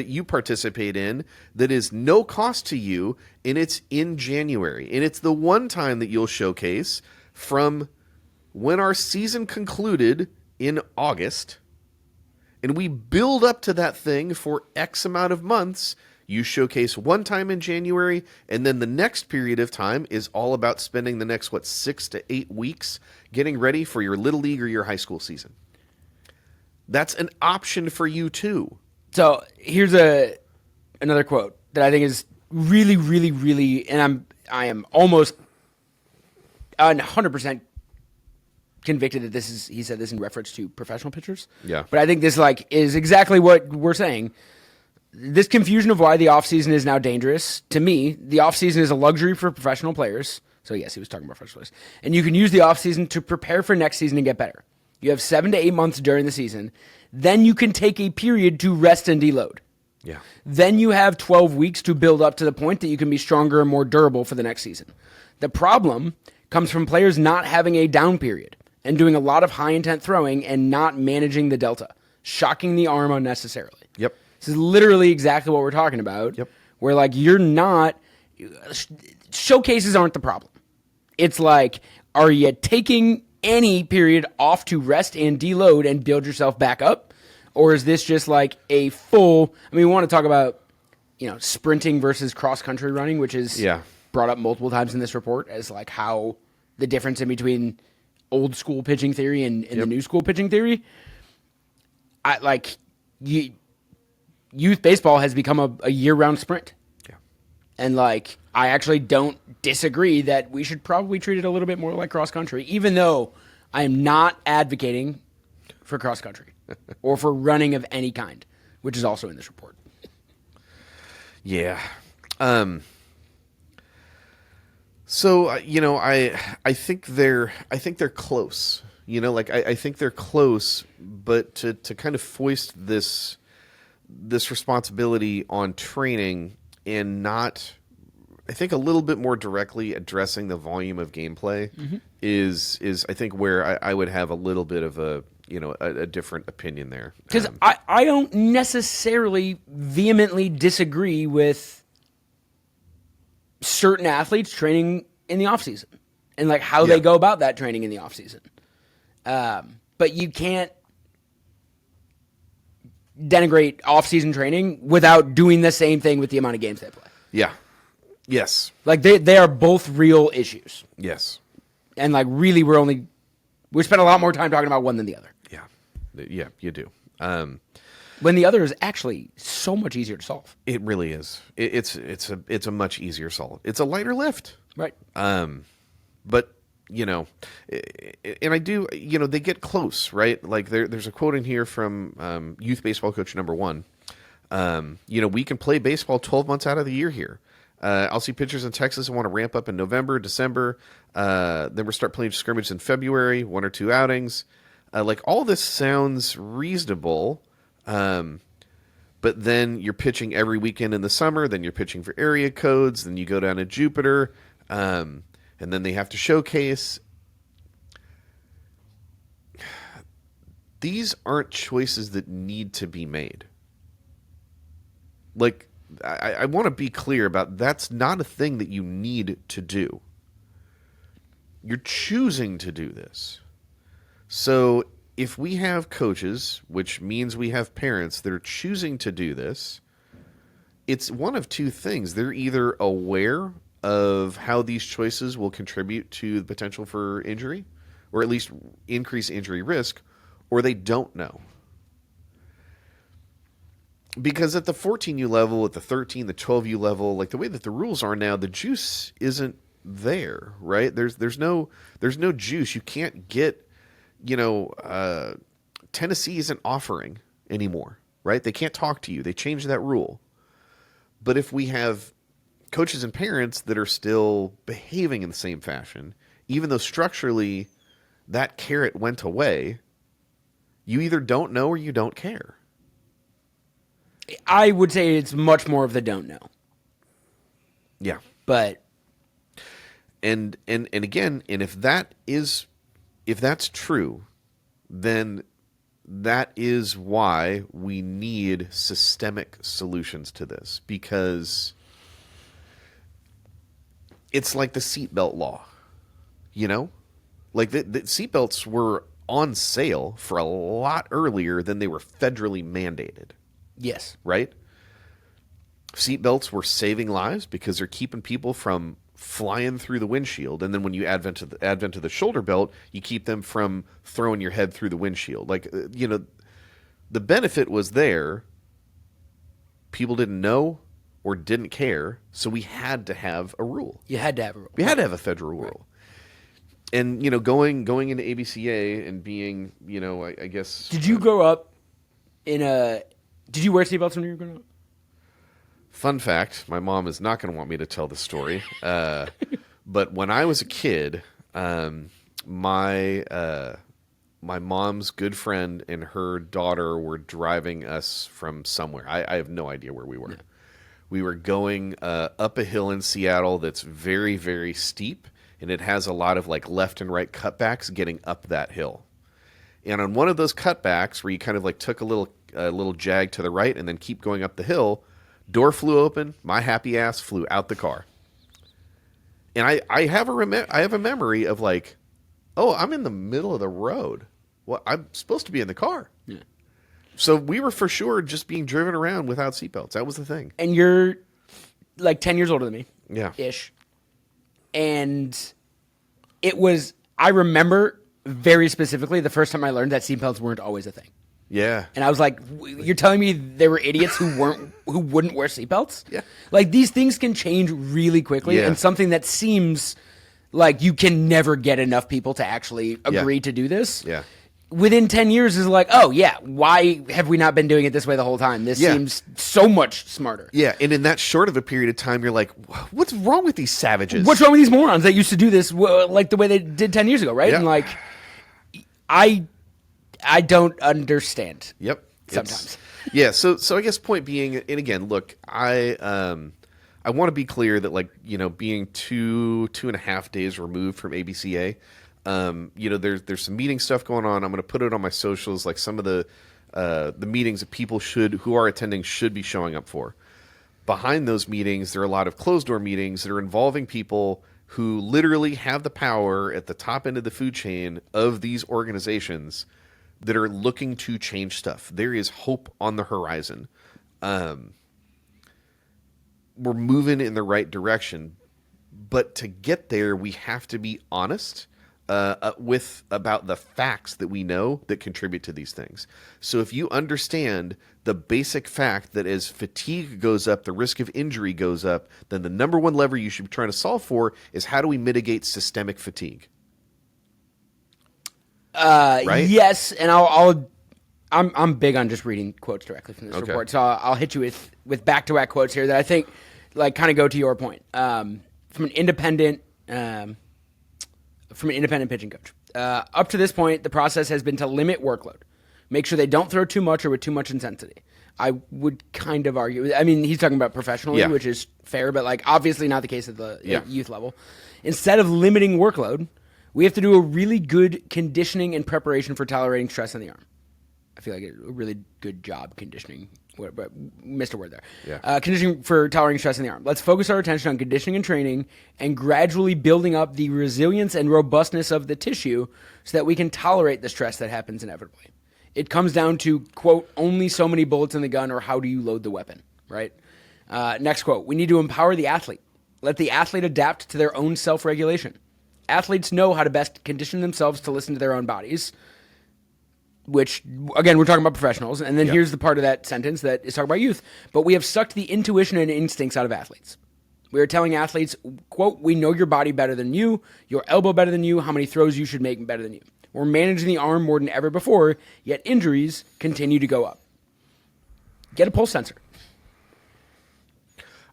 you participate in that is no cost to you, and it's in January. And it's the one time that you'll showcase from when our season concluded in August. And we build up to that thing for X amount of months. You showcase one time in January, and then the next period of time is all about spending the next, 6 to 8 weeks getting ready for your Little League or your high school season. That's an option for you, too. So here's another quote that I think is really, really, really, and I am almost 100% convicted that he said this in reference to professional pitchers. Yeah. But I think this is exactly what we're saying. This confusion of why the offseason is now dangerous, to me, the offseason is a luxury for professional players. So, yes, he was talking about professional players. And you can use the offseason to prepare for next season and get better. You have 7 to 8 months during the season. Then you can take a period to rest and deload. Yeah. Then you have 12 weeks to build up to the point that you can be stronger and more durable for the next season. The problem comes from players not having a down period and doing a lot of high-intent throwing and not managing the delta, shocking the arm unnecessarily. Yep. This is literally exactly what we're talking about. Yep. Where you're not showcases aren't the problem. It's are you taking any period off to rest and deload and build yourself back up, or is this just a full? I mean, we want to talk about sprinting versus cross country running, which is brought up multiple times in this report as how the difference in between old school pitching theory and the new school pitching theory. Youth baseball has become a year-round sprint. Yeah. And I actually don't disagree that we should probably treat it a little bit more like cross-country, even though I am not advocating for cross-country or for running of any kind, which is also in this report. Yeah. So, I think they're close. I think they're close, but to kind of foist this responsibility on training and not, I think, a little bit more directly addressing the volume of gameplay is I think where I would have a little bit of a different opinion there. Because I don't necessarily vehemently disagree with certain athletes training in the offseason and how they go about that training in the offseason. But you can't denigrate off-season training without doing the same thing with the amount of games they play. Yeah. Yes. They are both real issues. Yes. And really we spend a lot more time talking about one than the other. Yeah. Yeah, you do. When the other is actually so much easier to solve. It really is. It's a much easier solve. It's a lighter lift. Right. But and I do, they get close, right? There's a quote in here from youth baseball coach number 1. We can play baseball 12 months out of the year here. I'll see pitchers in Texas who want to ramp up in November, December. Then we'll start playing scrimmage in February, 1 or 2 outings. All this sounds reasonable, but then you're pitching every weekend in the summer, then you're pitching for area codes, then you go down to Jupiter, and then they have to showcase. These aren't choices that need to be made. I want to be clear about that's not a thing that you need to do. You're choosing to do this. So if we have coaches, which means we have parents that are choosing to do this, it's one of two things. They're either aware of how these choices will contribute to the potential for injury, or at least increase injury risk, or they don't know. Because at the 14U level, at the 13, the 12U level, like the way that the rules are now, the juice isn't there, right? There's no juice. You can't get, Tennessee isn't offering anymore, right? They can't talk to you. They changed that rule. But if we have coaches and parents that are still behaving in the same fashion, even though structurally that carrot went away, you either don't know or you don't care. I would say it's much more of the don't know. Yeah. But and again, and if that's true, then that is why we need systemic solutions to this, because it's like the seatbelt law, like the seatbelts were on sale for a lot earlier than they were federally mandated. Yes. Right? Seatbelts were saving lives because they're keeping people from flying through the windshield. And then when you advent to the shoulder belt, you keep them from throwing your head through the windshield. Like, the benefit was there. People didn't know or didn't care. So we had to have a rule. You had to have a rule. We had to have a federal rule. And, going into ABCA and being, I guess. Did you grow up did you wear seatbelts when you were growing up? Fun fact, my mom is not going to want me to tell the story. But when I was a kid, my mom's good friend and her daughter were driving us from somewhere. I have no idea where we were. Yeah. We were going up a hill in Seattle that's very, very steep, and it has a lot of like left and right cutbacks getting up that hill. And on one of those cutbacks where you kind of like took a little jag to the right and then keep going up the hill, door flew open, my happy ass flew out the car. And I have a memory of like, oh, I'm in the middle of the road. Well, I'm supposed to be in the car. Yeah. So we were for sure just being driven around without seatbelts. That was the thing. And you're like 10 years older than me. Yeah. Ish. And I remember very specifically the first time I learned that seatbelts weren't always a thing. Yeah. And I was like, you're telling me there were idiots who wouldn't wear seatbelts? Yeah. Like, these things can change really quickly, yeah. And something that seems like you can never get enough people to actually agree to do this. Yeah. Within 10 years is like, oh, yeah, why have we not been doing it this way the whole time? This seems so much smarter. Yeah, and in that short of a period of time, you're like, what's wrong with these savages? What's wrong with these morons that used to do this like the way they did 10 years ago, right? Yeah. And like, I don't understand. Yep. Sometimes. Yeah. So I guess point being, and again, look, I want to be clear that like, being 2.5 days removed from ABCA, there's some meeting stuff going on. I'm going to put it on my socials, like some of the meetings that people who are attending should be showing up for. Behind those meetings, there are a lot of closed door meetings that are involving people who literally have the power at the top end of the food chain of these organizations that are looking to change stuff. There is hope on the horizon. We're moving in the right direction, but to get there, we have to be honest about the facts that we know that contribute to these things. So if you understand the basic fact that as fatigue goes up, the risk of injury goes up, then the number one lever you should be trying to solve for is how do we mitigate systemic fatigue? Right? Yes, and I'm big on just reading quotes directly from this report, so I'll hit you with back-to-back quotes here that I think like kind of go to your point. From an independent pitching coach. Up to this point, the process has been to limit workload, make sure they don't throw too much or with too much intensity. I would kind of argue. I mean, he's talking about professionally, which is fair, but like obviously not the case at the youth level. Instead of limiting workload, we have to do a really good conditioning and preparation for tolerating stress on the arm. I feel like a really good job conditioning missed a word there. Yeah. Conditioning for tolerating stress in the arm. Let's focus our attention on conditioning and training and gradually building up the resilience and robustness of the tissue so that we can tolerate the stress that happens inevitably. It comes down to, quote, only so many bullets in the gun, or how do you load the weapon, right? Next quote, we need to empower the athlete. Let the athlete adapt to their own self-regulation. Athletes know how to best condition themselves to listen to their own bodies, which, again, we're talking about professionals. And then here's the part of that sentence that is talking about youth. But we have sucked the intuition and instincts out of athletes. We are telling athletes, quote, we know your body better than you, your elbow better than you, how many throws you should make better than you. We're managing the arm more than ever before, yet injuries continue to go up. Get a pulse sensor.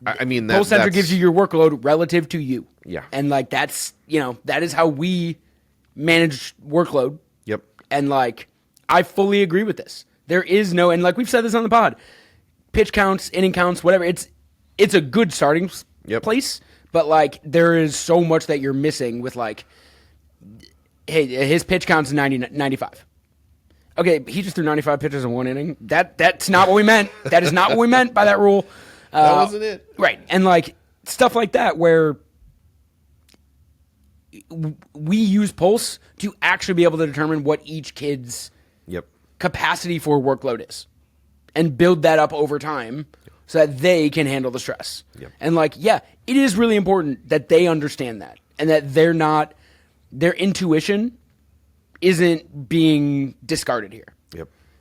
I mean, pulse sensor gives you your workload relative to you. Yeah. And, like, that's, that is how we manage workload. Yep. And, like, I fully agree with this. There is no, and like we've said this on the pod, pitch counts, inning counts, whatever. It's a good starting place, but, like, there is so much that you're missing with, like, hey, his pitch count's 95. Okay, he just threw 95 pitches in one inning. That's not what we meant. That is not what we meant by that rule. That wasn't it. Right. And, like, stuff like that where we use pulse to actually be able to determine what each kid's capacity for workload is and build that up over time so that they can handle the stress. And, like, it is really important that they understand that and that their intuition isn't being discarded here.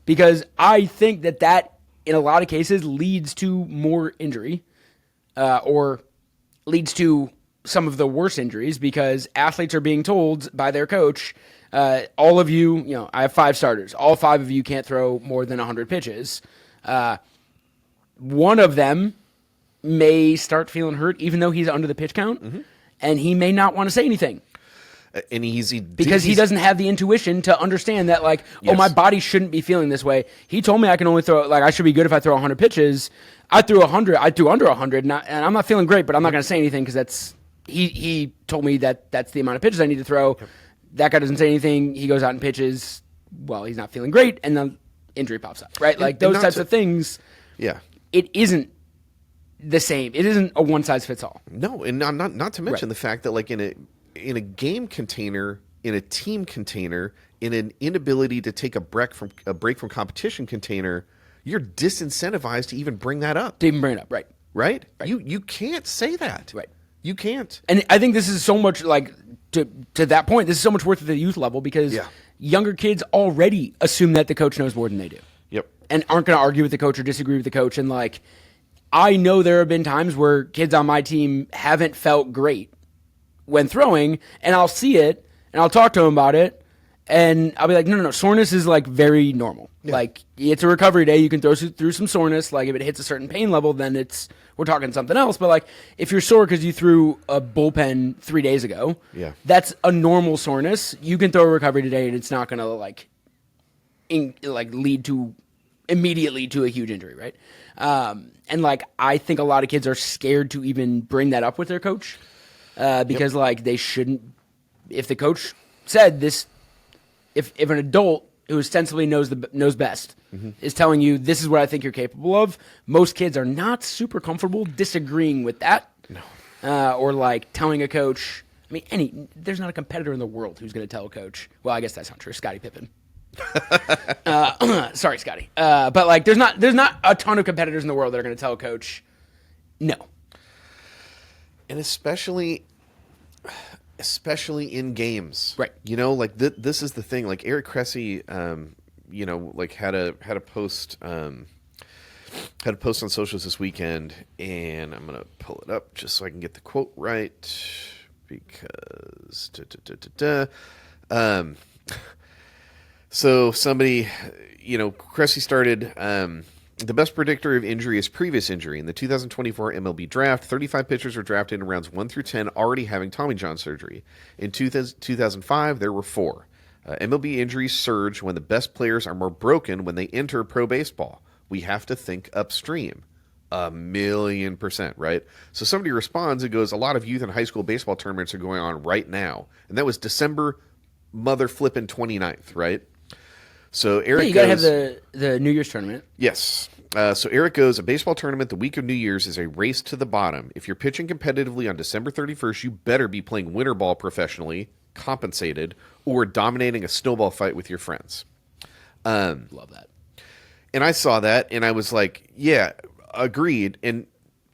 Because I think that in a lot of cases leads to more injury or leads to some of the worst injuries because athletes are being told by their coach, all of you, I have 5 starters. All 5 of you can't throw more than 100 pitches. One of them may start feeling hurt even though he's under the pitch count, and he may not want to say anything. Because he doesn't have the intuition to understand that, like, my body shouldn't be feeling this way. He told me I can only throw, like, I should be good if I throw 100 pitches. I threw 100. I threw under 100, and I'm not feeling great, but I'm not going to say anything because he told me that's the amount of pitches I need to throw. That guy doesn't say anything. He goes out and pitches. Well, he's not feeling great, and then injury pops up, right? Like, those types of things. Yeah. It isn't the same. It isn't a one-size-fits-all. No, and not to mention the fact that, like, in a game container, in a team container, in an inability to take a break from competition container, you're disincentivized to even bring that up. To even bring it up, right. Right? You can't say that. Right. You can't. And I think this is so much, like, to that point, this is so much worth at the youth level because younger kids already assume that the coach knows more than they do. Yep. And aren't going to argue with the coach or disagree with the coach. And, like, I know there have been times where kids on my team haven't felt great when throwing, and I'll see it, and I'll talk to them about it, and I'll be like, no, soreness is, like, very normal. Yeah. Like, it's a recovery day. You can throw through some soreness. Like, if it hits a certain pain level, then we're talking something else. But, like, if you're sore because you threw a bullpen 3 days ago, that's a normal soreness. You can throw a recovery today, and it's not going to, like, lead to immediately to a huge injury, right? And, like, I think a lot of kids are scared to even bring that up with their coach. Because like they shouldn't, if the coach said this, if an adult who ostensibly knows best is telling you this is what I think you're capable of, most kids are not super comfortable disagreeing with that. No. Or like telling a coach. I mean, there's not a competitor in the world who's going to tell a coach. Well, I guess that's not true. Scottie Pippen. Sorry, Scotty. But like, there's not a ton of competitors in the world that are going to tell a coach no. And especially in games, right? Like this is the thing. Like Eric Cressy, like had a post on socials this weekend, and I'm gonna pull it up just so I can get the quote right because so somebody, Cressy started. The best predictor of injury is previous injury. In the 2024 MLB draft, 35 pitchers were drafted in rounds 1 through 10 already having Tommy John surgery. In 2005, there were 4. MLB injuries surge when the best players are more broken when they enter pro baseball. We have to think upstream. 1,000,000%, right? So somebody responds and goes, a lot of youth and high school baseball tournaments are going on right now. And that was December mother flippin' 29th, right? So Eric you got to have goes, the New Year's tournament. yes. So Eric goes, a baseball tournament the week of New Year's is a race to the bottom. If you're pitching competitively on December 31st, you better be playing winter ball professionally, compensated, or dominating a snowball fight with your friends. Love that. And I saw that, and I was like, yeah, agreed, and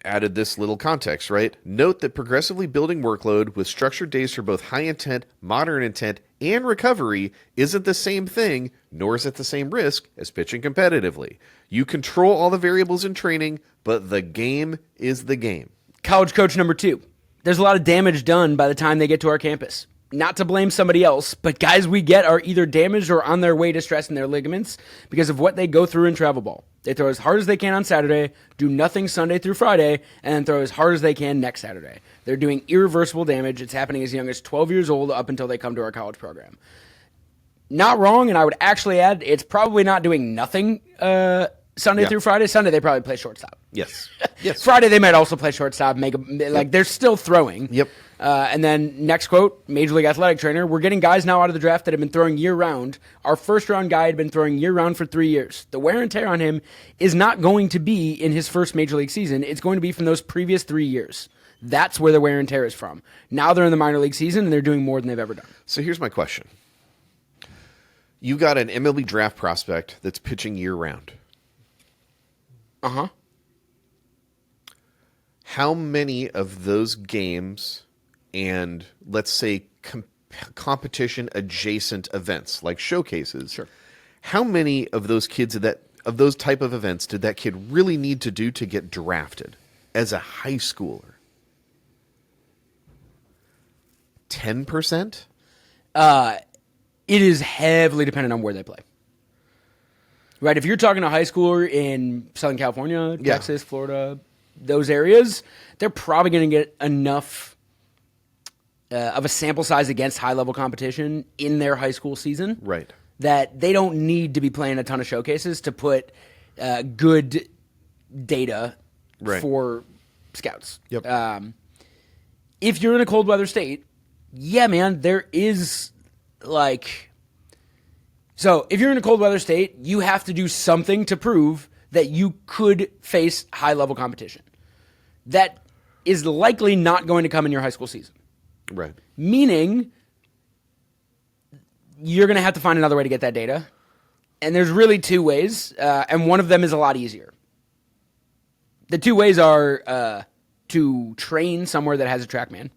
added this little context, right? Note that progressively building workload with structured days for both high intent, modern intent, and recovery isn't the same thing, nor is it the same risk as pitching competitively. You control all the variables in training, but the game is the game. College coach number 2. There's a lot of damage done by the time they get to our campus. Not to blame somebody else, but guys we get are either damaged or on their way to stressing their ligaments because of what they go through in travel ball. They throw as hard as they can on Saturday, do nothing Sunday through Friday, and then throw as hard as they can next Saturday. They're doing irreversible damage. It's happening as young as 12 years old up until they come to our college program. Not wrong, and I would actually add it's probably not doing nothing Sunday through Friday. Sunday they probably play shortstop. Yes. Yes. Friday they might also play shortstop. They're still throwing. Yep. And then next quote, Major League Athletic Trainer, we're getting guys now out of the draft that have been throwing year-round. Our first-round guy had been throwing year-round for 3 years. The wear and tear on him is not going to be in his first Major League season. It's going to be from those previous 3 years. That's where the wear and tear is from. Now they're in the minor league season, and they're doing more than they've ever done. So here's my question. You got an MLB draft prospect that's pitching year-round. Uh-huh. How many of those games and, let's say, competition adjacent events like showcases, Sure. how many of those kids of those type of events did that kid really need to do to get drafted as a high schooler? 10%? It is heavily dependent on where they play. Right, if you're talking to a high schooler in Southern California, Texas, Florida, those areas, they're probably going to get enough of a sample size against high-level competition in their high school season. Right. That they don't need to be playing a ton of showcases to put good data for scouts. Yep. If you're in a cold weather state, yeah, man, there is like... So if you're in a cold weather state, you have to do something to prove that you could face high-level competition. That is likely not going to come in your high school season. Right. Meaning, you're going to have to find another way to get that data. And there's really 2 ways, and one of them is a lot easier. The 2 ways are to train somewhere that has a TrackMan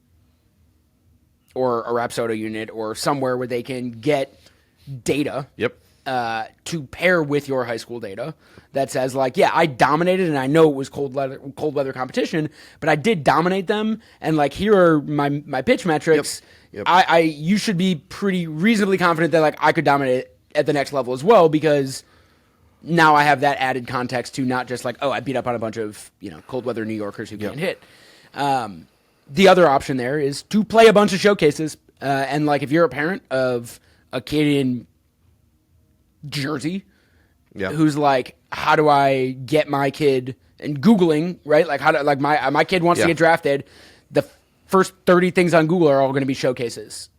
or a Rapsodo unit or somewhere where they can get data to pair with your high school data that says, like, yeah, I dominated and I know it was cold weather competition, but I did dominate them, and like here are my pitch metrics. Yep. You should be pretty reasonably confident that like I could dominate at the next level as well, because now I have that added context to not just like, oh, I beat up on a bunch of cold weather New Yorkers who can't hit. The other option there is to play a bunch of showcases, and like if you're a parent of a kid in Jersey who's like, how do I get my kid, and Googling, right? Like, how do, like my kid wants to get drafted. The first 30 things on Google are all going to be showcases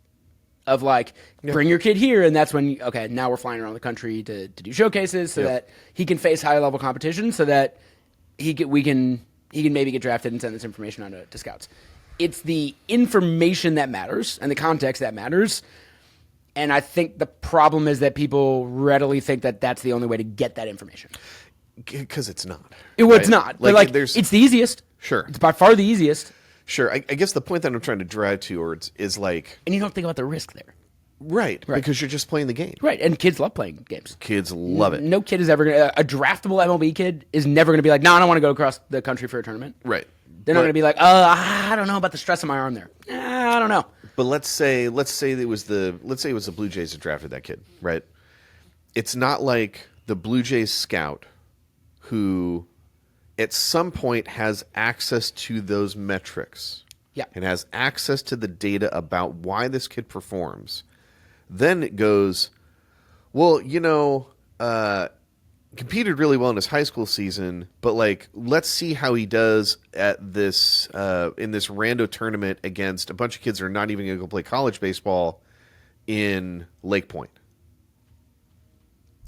of like, bring your kid here. And that's when, okay, now we're flying around the country to do showcases so that he can face high level competition, so that he can maybe get drafted and send this information on to scouts. It's the information that matters and the context that matters. And I think the problem is that people readily think that that's the only way to get that information. Because it's not. It's not. But like it's the easiest. Sure. It's by far the easiest. Sure. I guess the point that I'm trying to drive towards is like... And you don't think about the risk there. Right. Because you're just playing the game. Right. And kids love playing games. Kids love it. No kid is ever going to... A draftable MLB kid is never going to be like, no, I don't want to go across the country for a tournament. Right. They're not going to be like, I don't know about the stress on my arm there. I don't know. But let's say it was the Blue Jays that drafted that kid, right? It's not like the Blue Jays scout who at some point has access to those metrics. Yeah. And has access to the data about why this kid performs. Then it goes, well, competed really well in his high school season, but like, let's see how he does at this in this rando tournament against a bunch of kids that are not even going to go play college baseball in Lake Point.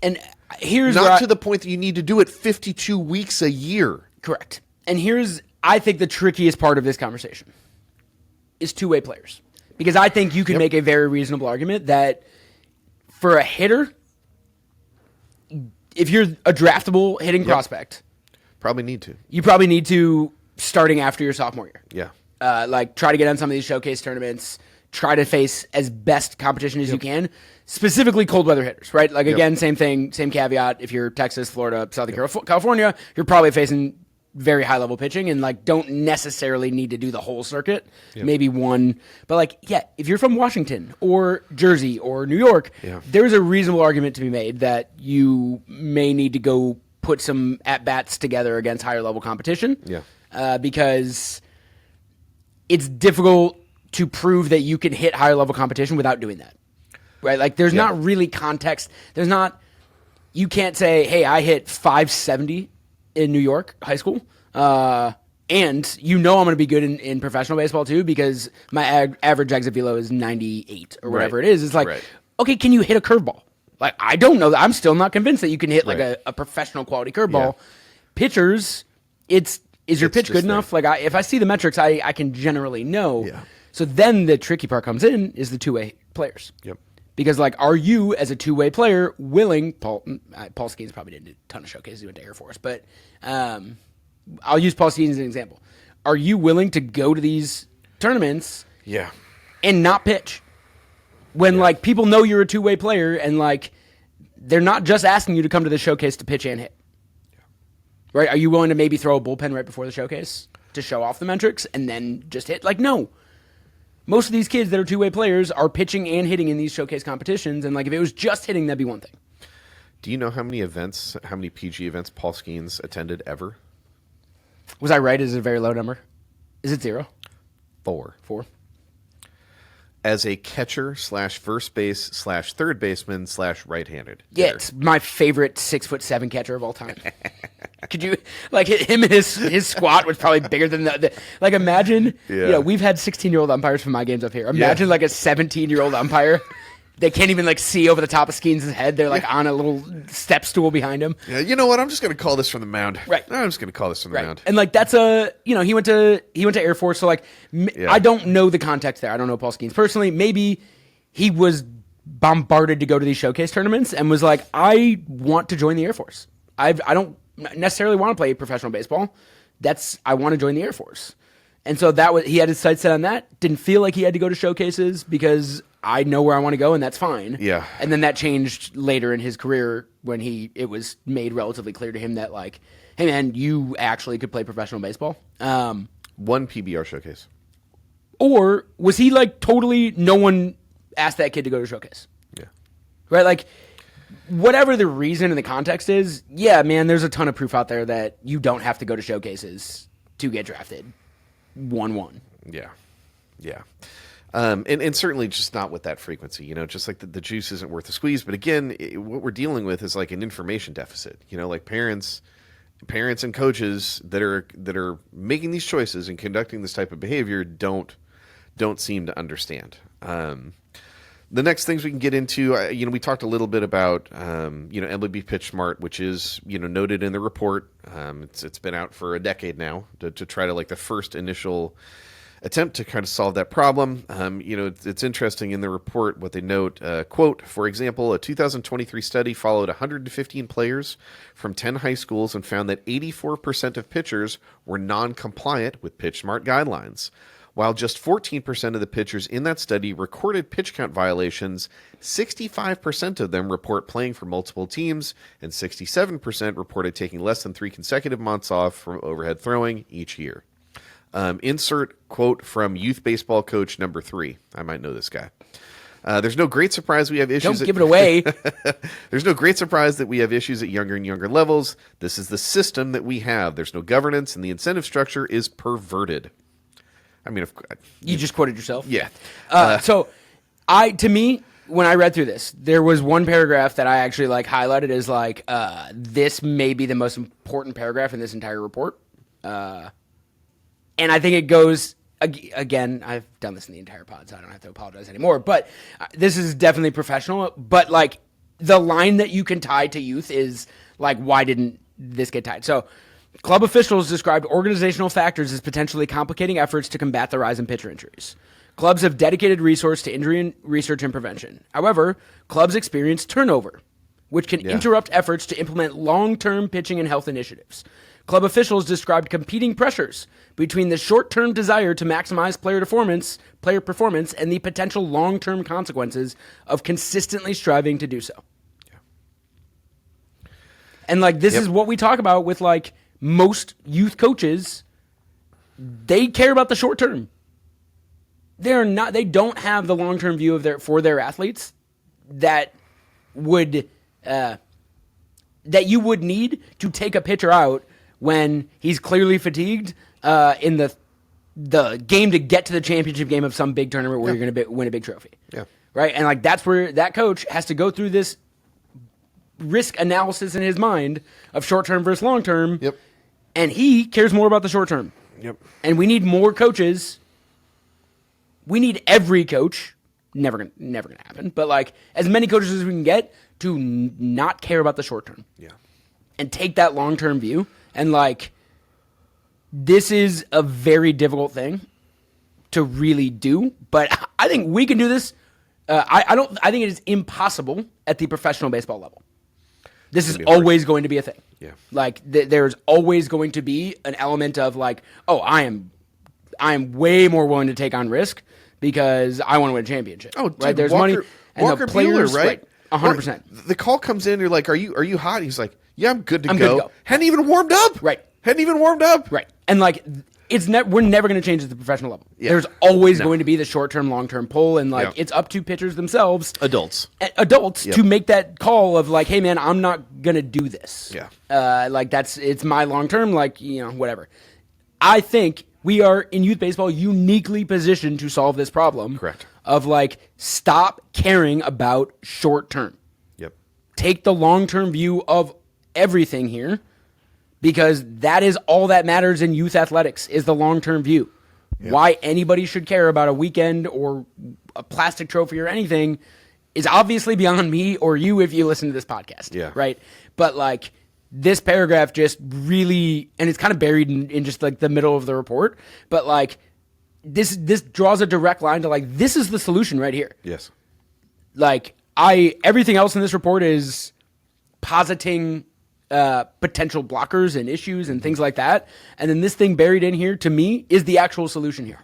And here's not to the point that you need to do it 52 weeks a year. Correct. And here's, I think, the trickiest part of this conversation is two-way players. Because I think you can make a very reasonable argument that for a hitter, if you're a draftable hitting prospect, you probably need to starting after your sophomore year. Yeah. Like try to get on some of these showcase tournaments, try to face as best competition as you can, specifically cold weather hitters, right? Like again, same thing, same caveat. If you're Texas, Florida, Southern California, you're probably facing very high level pitching and like don't necessarily need to do the whole circuit. Maybe one, but like, if you're from Washington or Jersey or New York, there's a reasonable argument to be made that you may need to go put some at bats together against higher level competition. Because it's difficult to prove that you can hit higher level competition without doing that. Right? Like there's not really context. You can't say, hey, I hit 570 in New York high school. And I'm going to be good in professional baseball too, because my average exit velo is 98 or whatever it is. It's like, okay, can you hit a curveball? Like, I don't know. I'm still not convinced that you can hit like a professional quality curveball. Pitchers, is your pitch good enough? Like, if I see the metrics, I can generally know. So then the tricky part comes in is the two-way players. Because, like, are you, as a two-way player, willing... Paul Skeens probably didn't do a ton of showcases. He went to Air Force. But I'll use Paul Skeens as an example. Are you willing to go to these tournaments and not pitch? When, like, people know you're a two-way player and, like, they're not just asking you to come to the showcase to pitch and hit. Right? Are you willing to maybe throw a bullpen right before the showcase to show off the metrics and then just hit? Like, no. Most of these kids that are two-way players are pitching and hitting in these showcase competitions, and like if it was just hitting, that'd be one thing. Do you know how many PG events Paul Skeens attended ever? Was I right? Is it a very low number? Is it 0? 4. 4. As a catcher / first base / third baseman / right-handed. Yeah, it's my favorite 6'7" catcher of all time. Could you like him and his squat was probably bigger than the like imagine we've had 16-year-old umpires for my games up here. Imagine like a 17-year-old umpire. They can't even like see over the top of Skeens' head. They're like on a little step stool behind him. Yeah, you know what? I'm just going to call this from the mound. Right. I'm just going to call this from the mound. And like that's he went to Air Force. So like I don't know the context there. I don't know Paul Skeens personally. Maybe he was bombarded to go to these showcase tournaments and was like, I want to join the Air Force. I don't necessarily want to play professional baseball. I want to join the Air Force. And so he had his sights set on that. Didn't feel like he had to go to showcases because I know where I want to go and that's fine. Yeah. And then that changed later in his career when it was made relatively clear to him that like, hey man, you actually could play professional baseball. One PBR showcase. Or was he like totally, no one asked that kid to go to showcase? Yeah. Right? Like, whatever the reason and the context is, yeah, man, there's a ton of proof out there that you don't have to go to showcases to get drafted 1-1. Yeah. Yeah. And certainly just not with that frequency, just like the juice isn't worth the squeeze. But again, what we're dealing with is like an information deficit, like parents and coaches that are making these choices and conducting this type of behavior don't seem to understand. The next things we can get into, we talked a little bit about, MLB Pitch Smart, which is, noted in the report. It's been out for a decade now to try to like the first initial attempt to kind of solve that problem. It's interesting in the report what they note, quote, for example, a 2023 study followed 115 players from 10 high schools and found that 84% of pitchers were non-compliant with Pitch Smart guidelines. While just 14% of the pitchers in that study recorded pitch count violations, 65% of them report playing for multiple teams, and 67% reported taking less than 3 consecutive months off from overhead throwing each year. Insert quote from youth baseball coach number 3. I might know this guy. There's no great surprise we have issues. Don't give it away. There's no great surprise that we have issues at younger and younger levels. This is the system that we have. There's no governance, and the incentive structure is perverted. I mean, you just quoted yourself. Yeah. So, to me, when I read through this, there was one paragraph that I actually like highlighted as like this may be the most important paragraph in this entire report. And I think it goes again. I've done this in the entire pod, so I don't have to apologize anymore. But this is definitely professional. But like, the line that you can tie to youth is like, why didn't this get tied? So club officials described organizational factors as potentially complicating efforts to combat the rise in pitcher injuries. Clubs have dedicated resource to injury and research and prevention. However, clubs experience turnover, which can interrupt efforts to implement long-term pitching and health initiatives. Club officials described competing pressures between the short-term desire to maximize player performance and the potential long-term consequences of consistently striving to do so. Yeah. And like this is what we talk about with like most youth coaches. They care about the short term. They don't have the long-term view of for their athletes that would that you would need to take a pitcher out when he's clearly fatigued in the game to get to the championship game of some big tournament where you're going to win a big trophy. Yeah. Right? And like that's where that coach has to go through this risk analysis in his mind of short-term versus long-term. Yep. And he cares more about the short-term. Yep. And we need more coaches. We need every coach. Never gonna happen. But like as many coaches as we can get to not care about the short-term. Yeah. And take that long-term view. And like, this is a very difficult thing to really do, but I think we can do this. I think it is impossible at the professional baseball level. This is always going to be a thing. Yeah. Like there's always going to be an element of like, oh, I am way more willing to take on risk because I want to win a championship. Oh, dude, right? There's Walker, money and Walker the players, Buehler, right? 100%. The call comes in. You're like, are you hot? He's like, yeah, I'm good to I'm go. good to go. Hadn't even warmed up. Right. Hadn't even warmed up. Right. And like, we're never going to change at the professional level. Yeah. There's always going to be the short-term, long-term pull, and like it's up to pitchers themselves, adults to make that call of like, hey man, I'm not going to do this. Yeah. Like it's my long-term, like, whatever. I think we are in youth baseball uniquely positioned to solve this problem. Correct. Of like, stop caring about short-term. Yep. Take the long-term view of everything here. Because that is all that matters in youth athletics is the long-term view. Yep. Why anybody should care about a weekend or a plastic trophy or anything is obviously beyond me or you if you listen to this podcast. Yeah. Right? But like this paragraph just really, and it's kind of buried in just like the middle of the report, but like this draws a direct line to like, this is the solution right here. Yes. Like everything else in this report is positing potential blockers and issues and things like that. And then this thing buried in here, to me, is the actual solution here.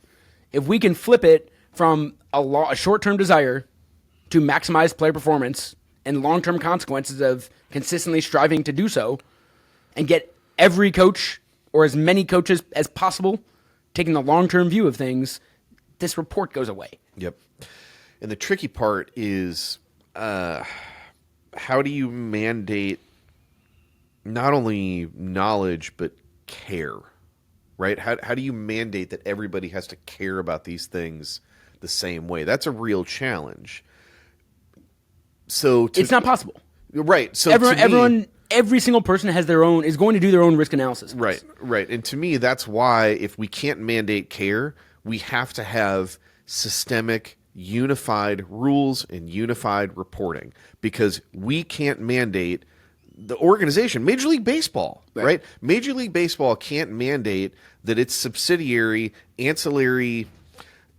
If we can flip it from a short-term desire to maximize player performance and long-term consequences of consistently striving to do so, and get every coach or as many coaches as possible taking the long-term view of things, this report goes away. Yep. And the tricky part is how do you mandate not only knowledge, but care, right? How do you mandate that everybody has to care about these things the same way? That's a real challenge. So it's not possible. Right. So every single person is going to do their own risk analysis. Right. And to me, that's why if we can't mandate care, we have to have systemic, unified rules and unified reporting, because we can't mandate the organization, Major League Baseball, right? Major League Baseball can't mandate that its subsidiary, ancillary,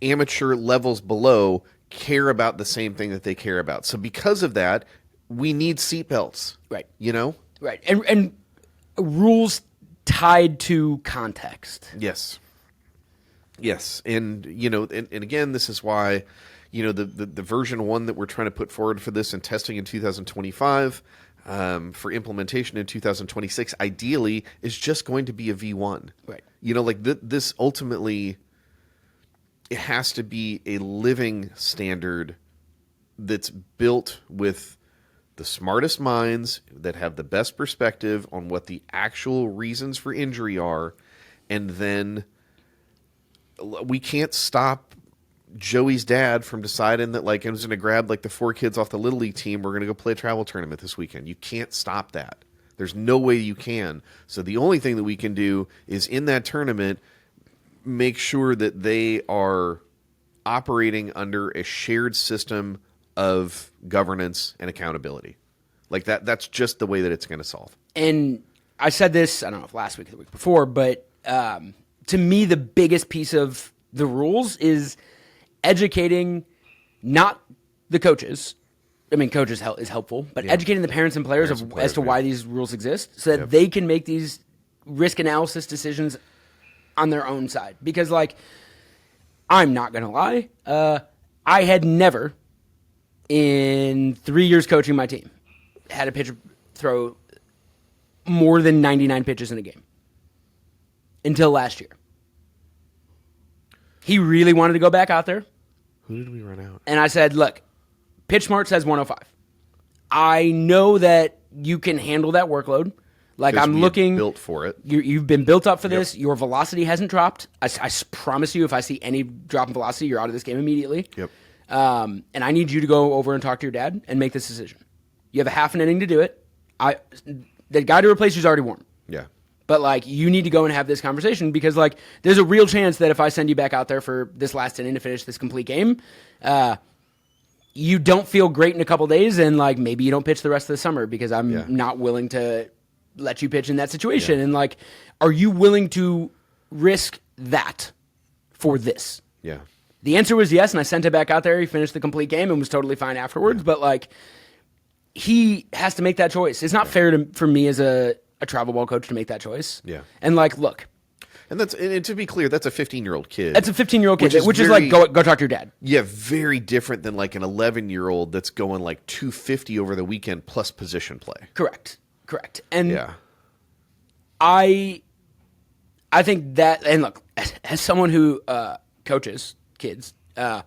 amateur levels below care about the same thing that they care about. So because of that, we need seatbelts. Right. Right. And rules tied to context. Yes. And, and again, this is why, the version 1 that we're trying to put forward for this and testing in 2025, for implementation in 2026, ideally, is just going to be a V1. Right. This ultimately, it has to be a living standard that's built with the smartest minds that have the best perspective on what the actual reasons for injury are, and then we can't stop Joey's dad from deciding that, like, I was going to grab, like, the 4 kids off the Little League team. We're going to go play a travel tournament this weekend. You can't stop that. There's no way you can. So the only thing that we can do is in that tournament, make sure that they are operating under a shared system of governance and accountability. Like that's just the way that it's going to solve. And I said this, I don't know if last week or the week before, but to me, the biggest piece of the rules is educating not the coaches. I mean, coaches is helpful, but educating the parents and players as to why these rules exist so that they can make these risk analysis decisions on their own side. Because, like, I'm not going to lie, I had never, in 3 years coaching my team, had a pitcher throw more than 99 pitches in a game until last year. He really wanted to go back out there. Who did we run out? And I said, look, PitchSmart says 105. I know that you can handle that workload. Like, I'm looking. Built for it. You've been built up for this. Your velocity hasn't dropped. I promise you, if I see any drop in velocity, you're out of this game immediately. Yep. And I need you to go over and talk to your dad and make this decision. You have a half an inning to do it. The guy to replace you is already warm. Yeah. But, like, you need to go and have this conversation because, like, there's a real chance that if I send you back out there for this last inning to finish this complete game, you don't feel great in a couple days and, like, maybe you don't pitch the rest of the summer because I'm not willing to let you pitch in that situation. And, like, are you willing to risk that for this? Yeah. The answer was yes, and I sent it back out there. He finished the complete game and was totally fine afterwards. But, like, he has to make that choice. It's not fair for me as a travel ball coach to make that choice. Yeah. And, like, look. And to be clear, that's a 15-year-old kid. That's a 15-year-old kid, which is like, go talk to your dad. Yeah, very different than like an 11-year-old that's going like 250 over the weekend plus position play. Correct. And I think that, and look, as someone who coaches kids, I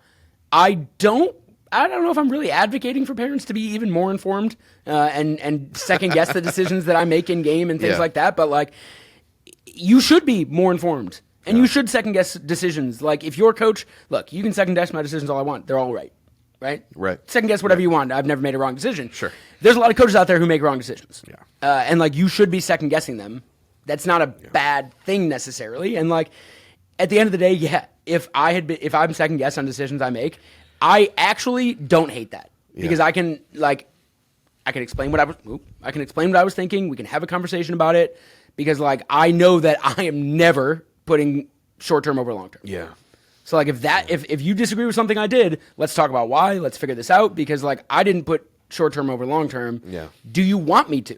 don't know if I'm really advocating for parents to be even more informed and second guess the decisions that I make in game and things like that. But, like, you should be more informed and you should second guess decisions. Like, if your coach, look, you can second guess my decisions all I want. They're all right. Right? Second guess whatever you want. I've never made a wrong decision. Sure. There's a lot of coaches out there who make wrong decisions. Yeah. And, like, you should be second guessing them. That's not a bad thing necessarily. And, like, at the end of the day, if I'm second guessed on decisions I make, I actually don't hate that because I can explain what I was thinking. We can have a conversation about it because, like, I know that I am never putting short term over long term. Yeah. So, like, if you disagree with something I did, let's talk about why. Let's figure this out because, like, I didn't put short term over long term. Yeah. Do you want me to?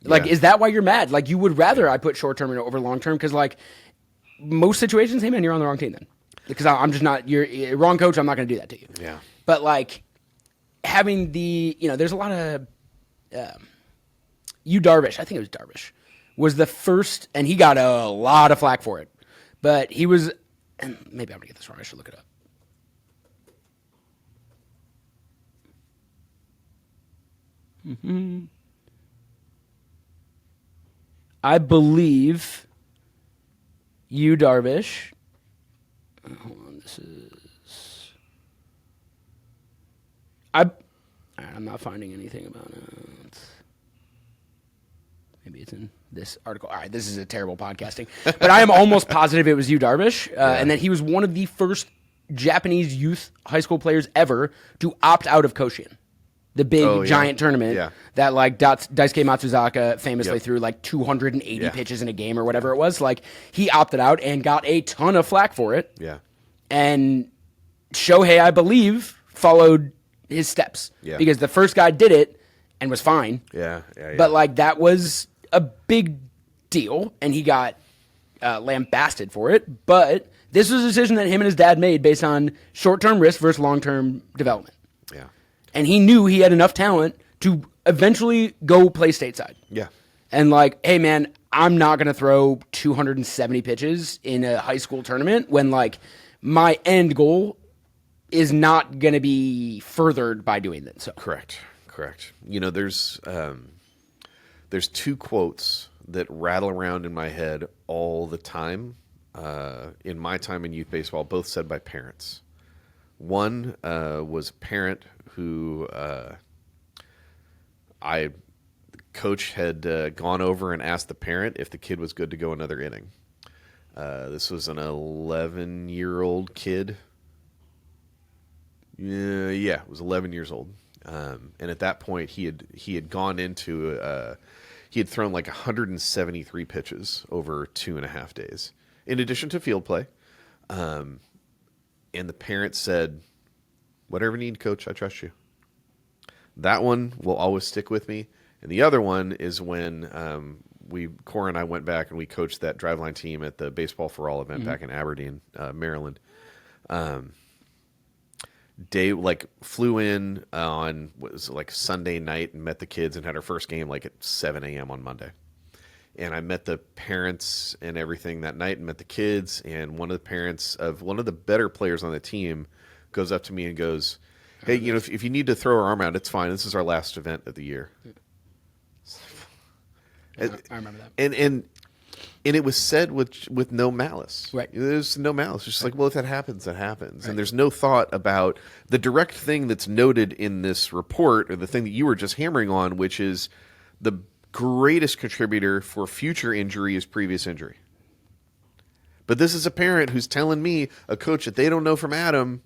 Like, is that why you're mad? Like, you would rather I put short term over long term because, like, most situations, hey man, you're on the wrong team then. Because I'm just not, you're a wrong coach, I'm not going to do that to you. Yeah. But, like, having there's a lot of, Darvish, I think it was Darvish, was the first, and he got a lot of flack for it. But he was, and maybe I'm going to get this wrong, I should look it up. I believe Darvish. Hold on, this is. I'm not finding anything about it. Maybe it's in this article. All right, this is a terrible podcasting, but I am almost positive it was Darvish, and that he was one of the first Japanese youth high school players ever to opt out of Koshien, the big giant tournament that, like, Daisuke Matsuzaka famously threw like 280 pitches in a game or whatever it was. Like, he opted out and got a ton of flack for it. Yeah. And Shohei, I believe, followed his steps because the first guy did it and was fine. Yeah. But, like, that was a big deal, and he got lambasted for it. But this was a decision that him and his dad made based on short-term risk versus long-term development. Yeah. And he knew he had enough talent to eventually go play stateside. Yeah. And, like, hey, man, I'm not going to throw 270 pitches in a high school tournament when, like, my end goal is not going to be furthered by doing that. So Correct. There's two quotes that rattle around in my head all the time in my time in youth baseball, both said by parents. One was a parent who coach had gone over and asked the parent if the kid was good to go another inning. This was an 11-year-old kid. Yeah, it was 11 years old. And at that point, he had gone into he had thrown like 173 pitches over 2.5 days, in addition to field play. And the parents said, "Whatever you need, coach, I trust you." That one will always stick with me. And the other one is when Cora and I went back and we coached that Driveline team at the Baseball for All event back in Aberdeen, Maryland. Flew in on what was it, like Sunday night and met the kids and had our first game like at 7 a.m. on Monday. And I met the parents and everything that night and met the kids. And one of the parents of one of the better players on the team goes up to me and goes, "Hey, if you need to throw our arm out, it's fine. This is our last event of the year." I remember that. And it was said with no malice. Right. There's no malice. It's just like, well, if that happens, that happens. Right. And there's no thought about the direct thing that's noted in this report, or the thing that you were just hammering on, which is the greatest contributor for future injury is previous injury. But this is a parent who's telling me, a coach that they don't know from Adam,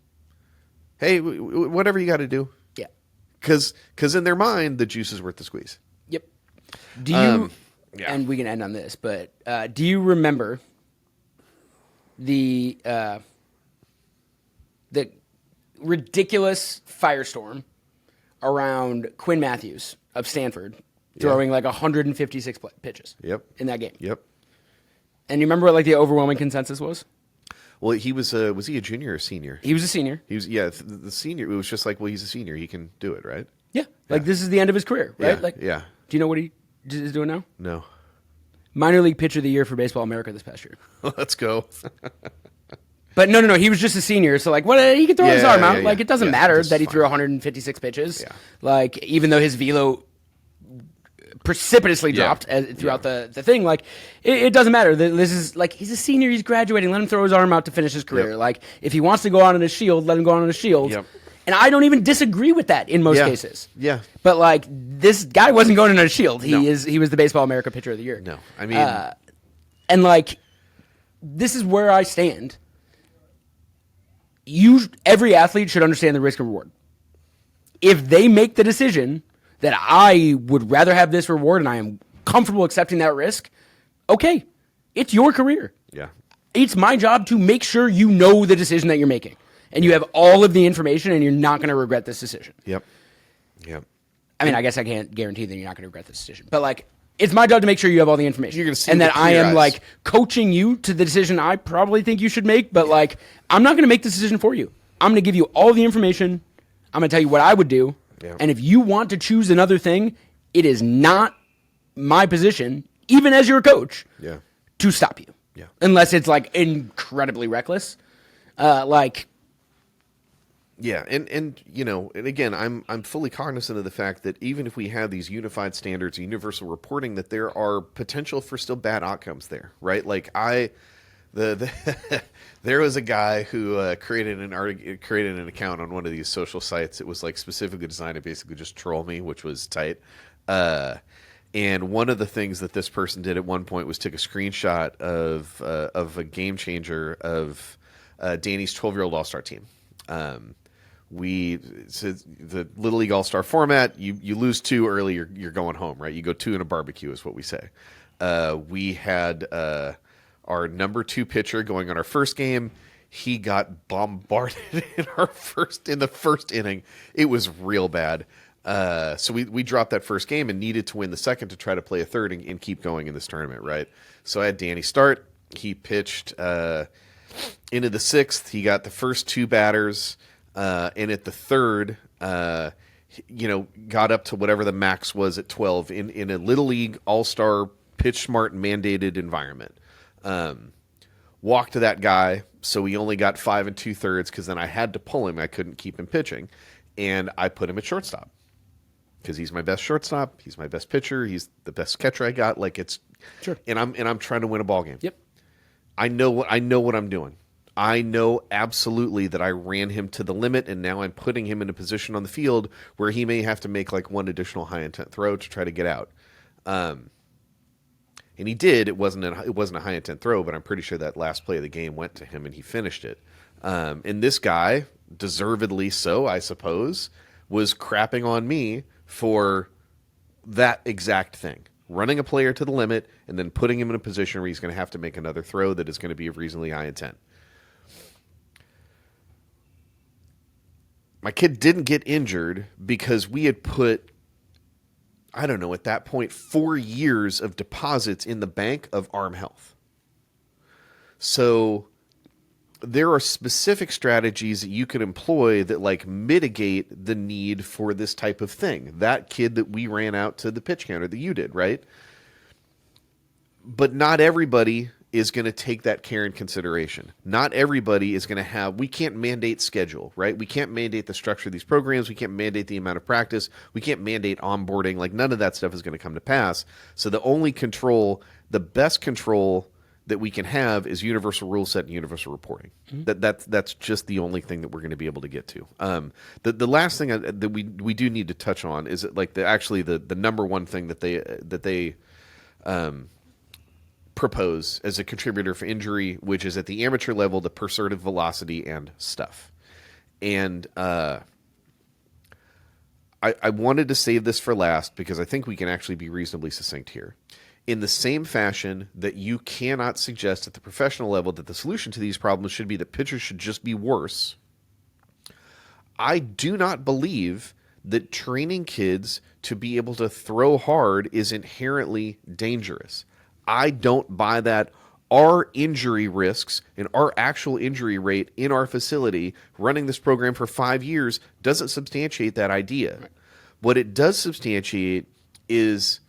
hey, whatever you got to do. Yeah. Because in their mind, the juice is worth the squeeze. Yep. Do you, and we can end on this, but do you remember the ridiculous firestorm around Quinn Matthews of Stanford throwing like 156 pitches in that game? Yep. And you remember what like the overwhelming consensus was? Well, he was he a junior or a senior? He was a senior. He was the senior. It was just like, well, he's a senior. He can do it, right? Yeah. Like this is the end of his career, right? Yeah. Like, yeah. Do you know what he is doing now? No. Minor League Pitcher of the Year for Baseball America this past year. Let's go. But no. He was just a senior, so like, what he could throw his arm out. Like, it doesn't matter that he threw 156 pitches. Yeah. Like, even though his velo precipitously dropped throughout the thing, like, it doesn't matter. This is like, he's a senior, he's graduating. Let him throw his arm out to finish his career. Yep. Like, if he wants to go out on a shield, let him go out on a shield. Yep. And I don't even disagree with that in most cases. Yeah. But like, this guy wasn't going in a shield. He was the Baseball America Pitcher of the Year. No, I mean, and like, this is where I stand. Every athlete should understand the risk and reward. If they make the decision that I would rather have this reward and I am comfortable accepting that risk, okay, it's your career. Yeah. It's my job to make sure you know the decision that you're making. And you have all of the information, and you're not going to regret this decision. Yep. I mean, I guess I can't guarantee that you're not going to regret this decision. But, like, it's my job to make sure you have all the information. You're going to see and that I am, eyes. like, coaching you to the decision I probably think you should make. But, like, I'm not going to make the decision for you. I'm going to give you all the information. I'm going to tell you what I would do. Yeah. And if you want to choose another thing, it is not my position, even as your coach, to stop you. Yeah. Unless it's, like, incredibly reckless. Yeah, and you know, and again, I'm fully cognizant of the fact that even if we have these unified standards, universal reporting, that there are potential for still bad outcomes there, right? Like there was a guy who created an account on one of these social sites. It was like specifically designed to basically just troll me, which was tight. And one of the things that this person did at one point was took a screenshot of a game changer of Danny's 12-year-old All-Star team. So the Little League All-Star format, you lose 2 early, you're going home, right? You go 2 in a barbecue is what we say. We had our number 2 pitcher going on our first game. He got bombarded in the first inning. It was real bad. So we dropped that first game and needed to win the second to try to play a third and keep going in this tournament, right? So I had Danny start. He pitched into the 6th. He got the first 2 batters. And at the third, got up to whatever the max was at 12 in a Little League All-Star pitch smart mandated environment. Walked to that guy, so he only got 5 2/3 because then I had to pull him. I couldn't keep him pitching, and I put him at shortstop because he's my best shortstop. He's my best pitcher. He's the best catcher I got. Like it's sure. And I'm trying to win a ball game. Yep. I know what I'm doing. I know absolutely that I ran him to the limit, and now I'm putting him in a position on the field where he may have to make like one additional high intent throw to try to get out. And he did. It wasn't a high intent throw, but I'm pretty sure that last play of the game went to him, and he finished it. And this guy, deservedly so, I suppose, was crapping on me for that exact thing. Running a player to the limit and then putting him in a position where he's going to have to make another throw that is going to be of reasonably high intent. My kid didn't get injured because we had put, I don't know, at that point, 4 years of deposits in the bank of arm health. So there are specific strategies that you can employ that like mitigate the need for this type of thing. That kid that we ran out to the pitch counter that you did, right? But not everybody is going to take that care in consideration. Not everybody is going to have, we can't mandate schedule, right? We can't mandate the structure of these programs. We can't mandate the amount of practice. We can't mandate onboarding. Like none of that stuff is going to come to pass. So the only control, the best control that we can have is universal rule set and universal reporting. That's just the only thing that we're going to be able to get to. The last thing that we do need to touch on is like the number one thing that they propose as a contributor for injury, which is at the amateur level, the persertive velocity and stuff. And I wanted to save this for last because I think we can actually be reasonably succinct here. In the same fashion that you cannot suggest at the professional level that the solution to these problems should be that pitchers should just be worse, I do not believe that training kids to be able to throw hard is inherently dangerous. I don't buy that. Our injury risks and our actual injury rate in our facility running this program for 5 years doesn't substantiate that idea. Right. What it does substantiate is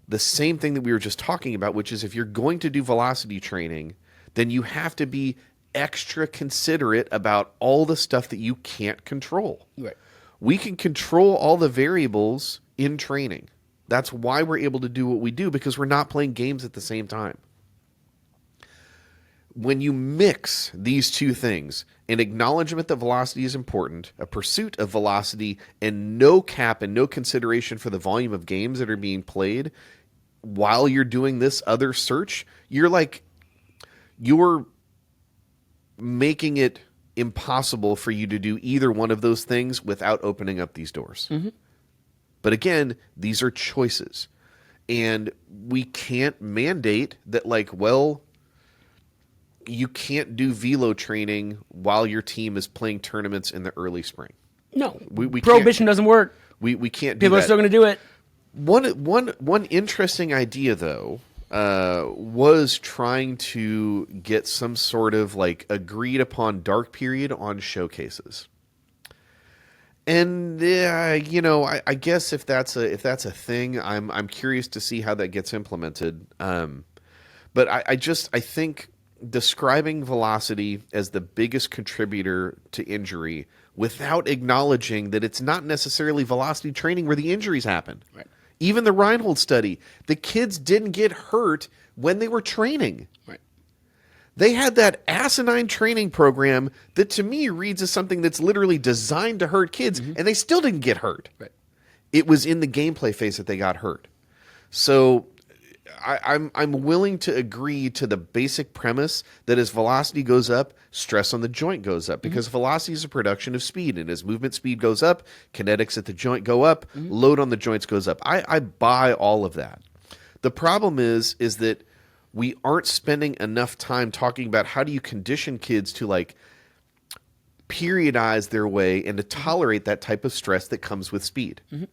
the same thing that we were just talking about, which is if you're going to do velocity training, then you have to be extra considerate about all the stuff that you can't control. Right. We can control all the variables in training. That's why we're able to do what we do, because we're not playing games at the same time. When you mix these two things, an acknowledgement that velocity is important, a pursuit of velocity, and no cap and no consideration for the volume of games that are being played while you're doing this other search, you're making it impossible for you to do either one of those things without opening up these doors. Mm-hmm. But again, these are choices. And we can't mandate that, you can't do velo training while your team is playing tournaments in the early spring. No, we prohibition doesn't work. We can't do that. People are still going to do it. One interesting idea, though, was trying to get some sort of agreed upon dark period on showcases. And I guess if that's a thing, I'm curious to see how that gets implemented. But I think describing velocity as the biggest contributor to injury without acknowledging that it's not necessarily velocity training where the injuries happen. Right. Even the Reinhold study, the kids didn't get hurt when they were training. Right. They had that asinine training program that to me reads as something that's literally designed to hurt kids, mm-hmm. and they still didn't get hurt. Right. It was in the gameplay phase that they got hurt. So I'm willing to agree to the basic premise that as velocity goes up, stress on the joint goes up, because mm-hmm. velocity is a production of speed, and as movement speed goes up, kinetics at the joint go up, mm-hmm. load on the joints goes up. I buy all of that. The problem is that we aren't spending enough time talking about how do you condition kids to periodize their way and to tolerate that type of stress that comes with speed. Mm-hmm.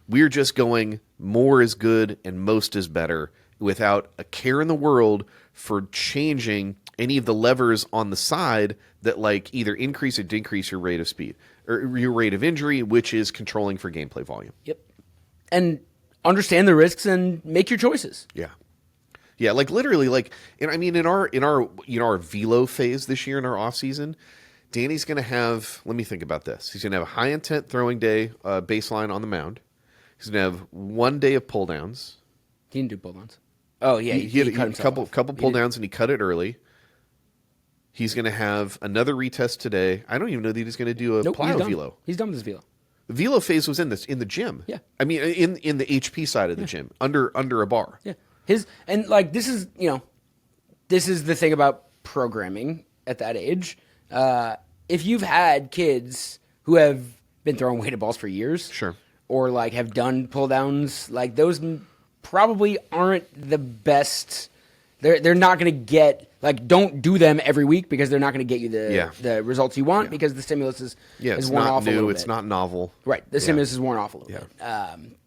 We're just going more is good and most is better without a care in the world for changing any of the levers on the side that either increase or decrease your rate of speed or your rate of injury, which is controlling for gameplay volume. Yep. And understand the risks and make your choices. Yeah. Yeah, literally, in our velo phase this year in our off season, Danny's going to have. Let me think about this. He's going to have a high intent throwing day baseline on the mound. He's going to have 1 day of pull downs. He didn't do pull downs. Oh yeah, he had a couple pull downs and he cut it early. He's going to have another retest today. I don't even know that he's going to do a plyo velo. He's done with his velo. The velo phase was in the gym. Yeah, I mean in the HP side of the gym under a bar. Yeah. This is the thing about programming at that age. If you've had kids who have been throwing weighted balls for years. Sure. Or like have done pull downs, like those probably aren't the best. They're not going to get, like, don't do them every week because they're not going to get you the results you want because the stimulus is worn off a little bit. It's not novel. Right. The stimulus is worn off a little bit.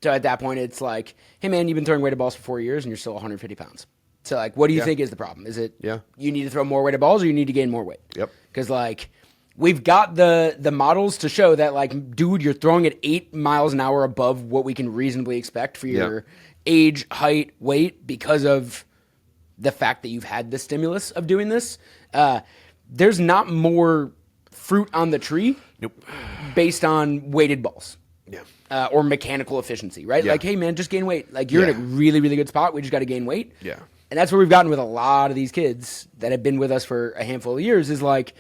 So at that point, it's like, hey, man, you've been throwing weighted balls for 4 years and you're still 150 pounds. So, like, what do you think is the problem? Is it you need to throw more weighted balls or you need to gain more weight? Yep. Because, like, we've got the models to show that, like, dude, you're throwing at 8 miles an hour above what we can reasonably expect for your age, height, weight because of the fact that you've had the stimulus of doing this. There's not more fruit on the tree based on weighted balls. Yeah. Or mechanical efficiency, right? Yeah. Like, hey, man, just gain weight. Like, you're in a really, really good spot. We just got to gain weight. Yeah. And that's where we've gotten with a lot of these kids that have been with us for a handful of years is like,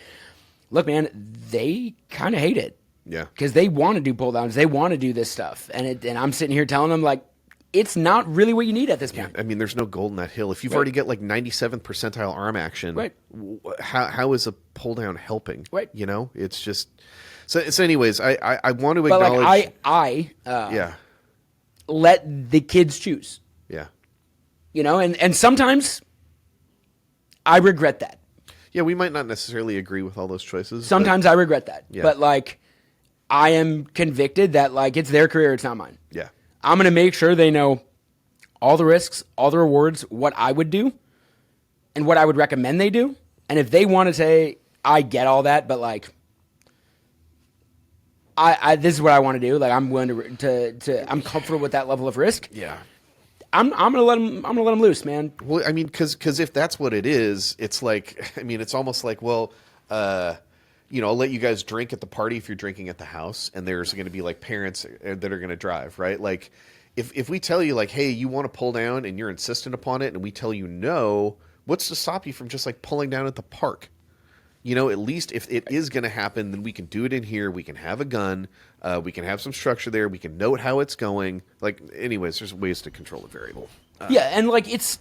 look, man, they kind of hate it. Yeah. Because they want to do pull downs. They want to do this stuff. And I'm sitting here telling them, like, it's not really what you need at this point. Yeah, I mean, there's no gold in that hill. If you've already get like 97th percentile arm action, how is a pull down helping? Right. You know, it's just so anyways, I want to acknowledge. But like let the kids choose. Yeah. You know, and sometimes I regret that. Yeah, we might not necessarily agree with all those choices. Sometimes I regret that. Yeah. But like, I am convicted that like it's their career, it's not mine. Yeah. I'm going to make sure they know all the risks, all the rewards, what I would do, and what I would recommend they do. And if they want to say, I get all that, but like, I this is what I want to do. Like, I'm willing to I'm comfortable with that level of risk. Yeah. I'm gonna let them loose, man. Well, I mean, because if that's what it is, it's like, I mean, it's almost like, well, you know, I'll let you guys drink at the party if you're drinking at the house, and there's going to be like parents that are going to drive, right? Like, if we tell you like, hey, you want to pull down, and you're insistent upon it, and we tell you no, what's to stop you from just like pulling down at the park? You know, at least if it is going to happen, then we can do it in here. We can have a gun. We can have some structure there. We can note how it's going. Like, anyways, there's ways to control the variable. Yeah, and like it's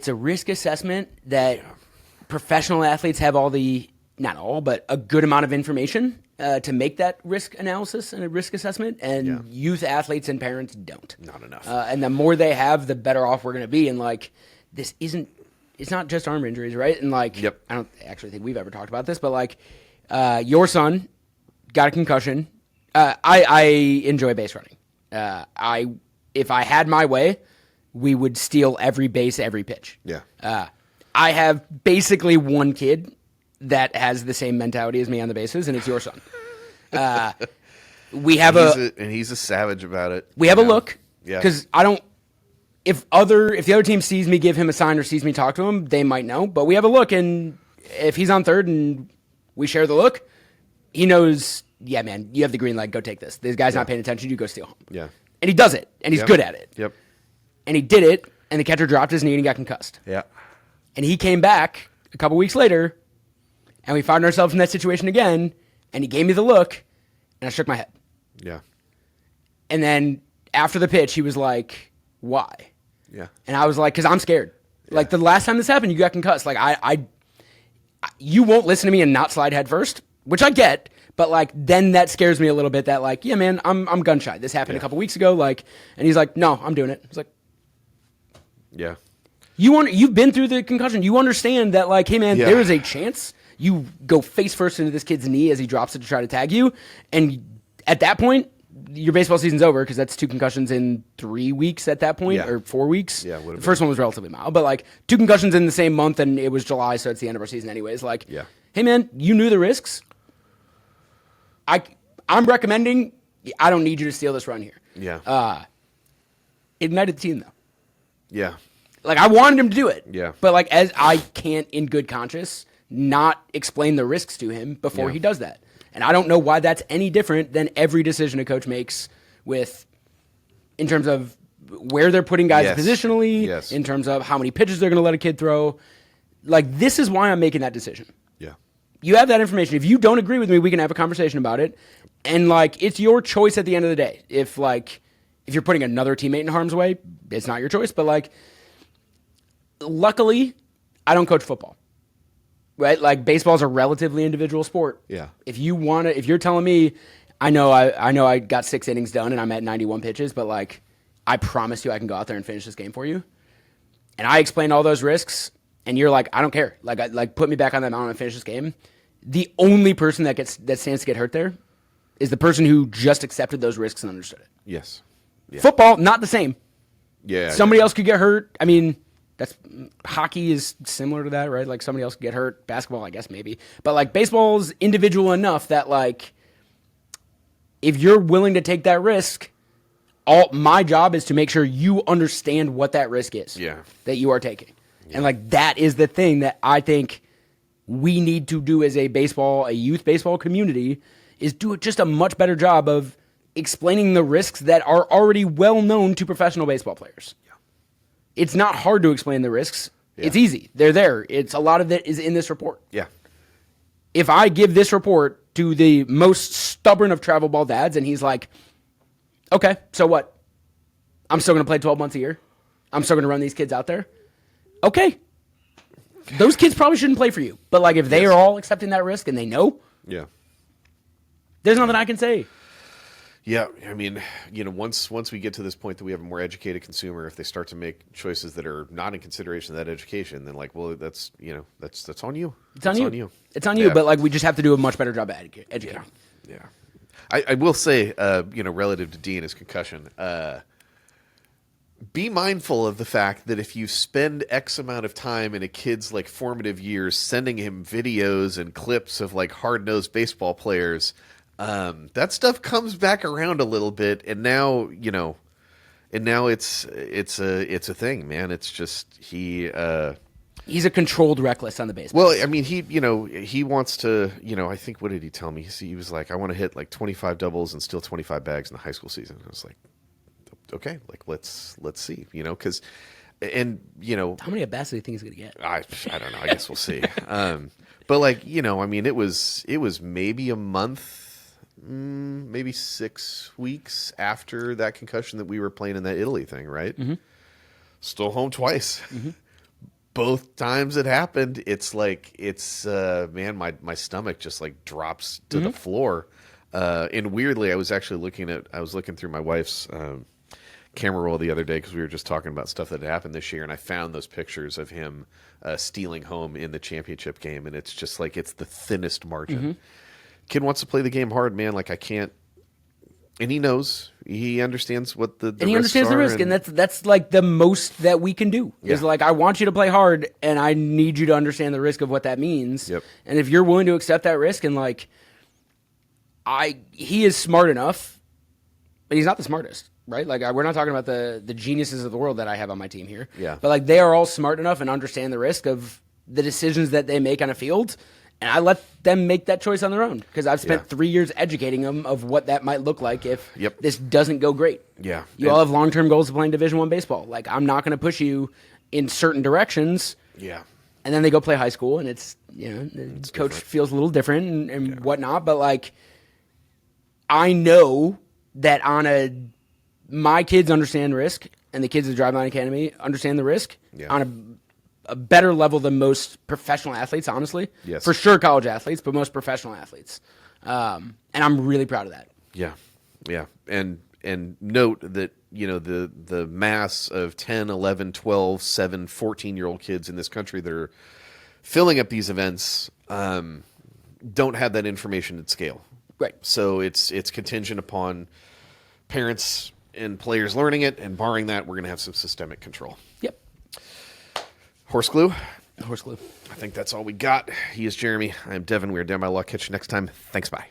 a risk assessment that professional athletes have all the, not all, but a good amount of information to make that risk analysis and a risk assessment, and youth athletes and parents don't. Not enough. And the more they have, the better off we're going to be. And like, it's not just arm injuries, right? And like, I don't actually think we've ever talked about this, but like, your son got a concussion. I enjoy base running. If I had my way, we would steal every base, every pitch. Yeah. I have basically one kid that has the same mentality as me on the bases, and it's your son. We have and he's a savage about it. We have a look. Yeah. Because I don't. If the other team sees me give him a sign or sees me talk to him, they might know. But we have a look, and if he's on third and we share the look, he knows. Yeah, man, you have the green light. Go take this. This guy's not paying attention. You go steal home. Yeah. And he does it, and he's good at it. Yep. And he did it, and the catcher dropped his knee and he got concussed. Yeah. And he came back a couple weeks later, and we found ourselves in that situation again, and he gave me the look, and I shook my head. Yeah. And then after the pitch, he was like, why? Yeah. And I was like, because I'm scared. Yeah. Like, the last time this happened, you got concussed. Like, you won't listen to me and not slide head first, which I get, but, like, then that scares me a little bit that, like, yeah, man, I'm gun shy. This happened a couple weeks ago, like, and he's like, no, I'm doing it. I was like, yeah. You've been through the concussion. You understand that, like, hey, man, there is a chance you go face first into this kid's knee as he drops it to try to tag you, and at that point, your baseball season's over because that's 2 concussions in 3 weeks at that point, or 4 weeks. Yeah, the first one was relatively mild, but like 2 concussions in the same month, and it was July, so it's the end of our season anyways. Like, hey, man, you knew the risks. I'm recommending. I don't need you to steal this run here. Yeah. It ignited the team though. Yeah. Like, I wanted him to do it. Yeah. But like, as I can't, in good conscience, not explain the risks to him before he does that. And I don't know why that's any different than every decision a coach makes in terms of where they're putting guys positionally, in terms of how many pitches they're going to let a kid throw. Like, this is why I'm making that decision. Yeah. You have that information. If you don't agree with me, we can have a conversation about it. And like, it's your choice at the end of the day. If you're putting another teammate in harm's way, it's not your choice. But like, luckily, I don't coach football. Right? Like, baseball's a relatively individual sport. Yeah. If you're telling me I know I got 6 innings done and I'm at 91 pitches, but like I promise you I can go out there and finish this game for you. And I explained all those risks, and you're like, I don't care. Like put me back on that mound and finish this game. The only person that stands to get hurt there is the person who just accepted those risks and understood it. Yes. Yeah. Football, not the same. Yeah. Somebody else could get hurt. I mean, hockey is similar to that, right? Like somebody else could get hurt. Basketball, I guess maybe. But like baseball's individual enough that like if you're willing to take that risk, my job is to make sure you understand what that risk is. Yeah. That you are taking. Yeah. And like that is the thing that I think we need to do as a youth baseball community is do just a much better job of explaining the risks that are already well known to professional baseball players. Yeah. It's not hard to explain the risks. Yeah. It's easy. They're there. A lot of it is in this report. Yeah. If I give this report to the most stubborn of travel ball dads and he's like, okay, so what? I'm still going to play 12 months a year. I'm still going to run these kids out there. Okay. Those kids probably shouldn't play for you. But like if they are all accepting that risk and they know, yeah, there's nothing I can say. Yeah, I mean, once we get to this point that we have a more educated consumer, if they start to make choices that are not in consideration of that education, then like, well, that's on you. It's on you. It's on you. But like, we just have to do a much better job at educating. Yeah. I will say, relative to D and his concussion, be mindful of the fact that if you spend X amount of time in a kid's like formative years sending him videos and clips of like hard-nosed baseball players. That stuff comes back around a little bit, and now it's a thing, man. It's just he's a controlled reckless on the baseball. Well, I mean, he wants to, I think, what did he tell me? He was like, I want to hit like 25 doubles and steal 25 bags in the high school season. I was like, okay, like let's see, because. And how many at bats do you think he's gonna get? I don't know. I guess we'll see. But like I mean, it was maybe a month. Maybe 6 weeks after that concussion that we were playing in that Italy thing, right? Mm-hmm. Still home twice. Mm-hmm. Both times it happened, it's like man, my stomach just like drops to the floor. And weirdly, I was looking through my wife's camera roll the other day because we were just talking about stuff that had happened this year, and I found those pictures of him stealing home in the championship game, and it's just like it's the thinnest margin. Mm-hmm. Kid wants to play the game hard, man. Like I can't, and he knows, he understands what the and he understands the risk, and that's like the most that we can do. Is like I want you to play hard, and I need you to understand the risk of what that means. Yep. And if you're willing to accept that risk, and like, he is smart enough, but he's not the smartest, right? Like we're not talking about the geniuses of the world that I have on my team here. Yeah. But like they are all smart enough and understand the risk of the decisions that they make on a field. And I let them make that choice on their own because I've spent 3 years educating them of what that might look like if this doesn't go great. Yeah, you all have long-term goals of playing Division I baseball. Like I'm not going to push you in certain directions. Yeah, and then they go play high school, and it's the coach feels a little different and whatnot. But like, I know that my kids understand risk, and the kids at Driveline Academy understand the risk on a better level than most professional athletes, honestly. Yes. For sure college athletes, but most professional athletes. And I'm really proud of that. Yeah. Yeah. And note that, the mass of 10, 11, 12, 7, 14-year-old kids in this country that are filling up these events don't have that information at scale. Right. So it's contingent upon parents and players learning it, and barring that, we're going to have some systemic control. Yep. Horse glue? Horse glue. I think that's all we got. He is Jeremy. I am Devin. We are Down by Law. Catch you next time. Thanks. Bye.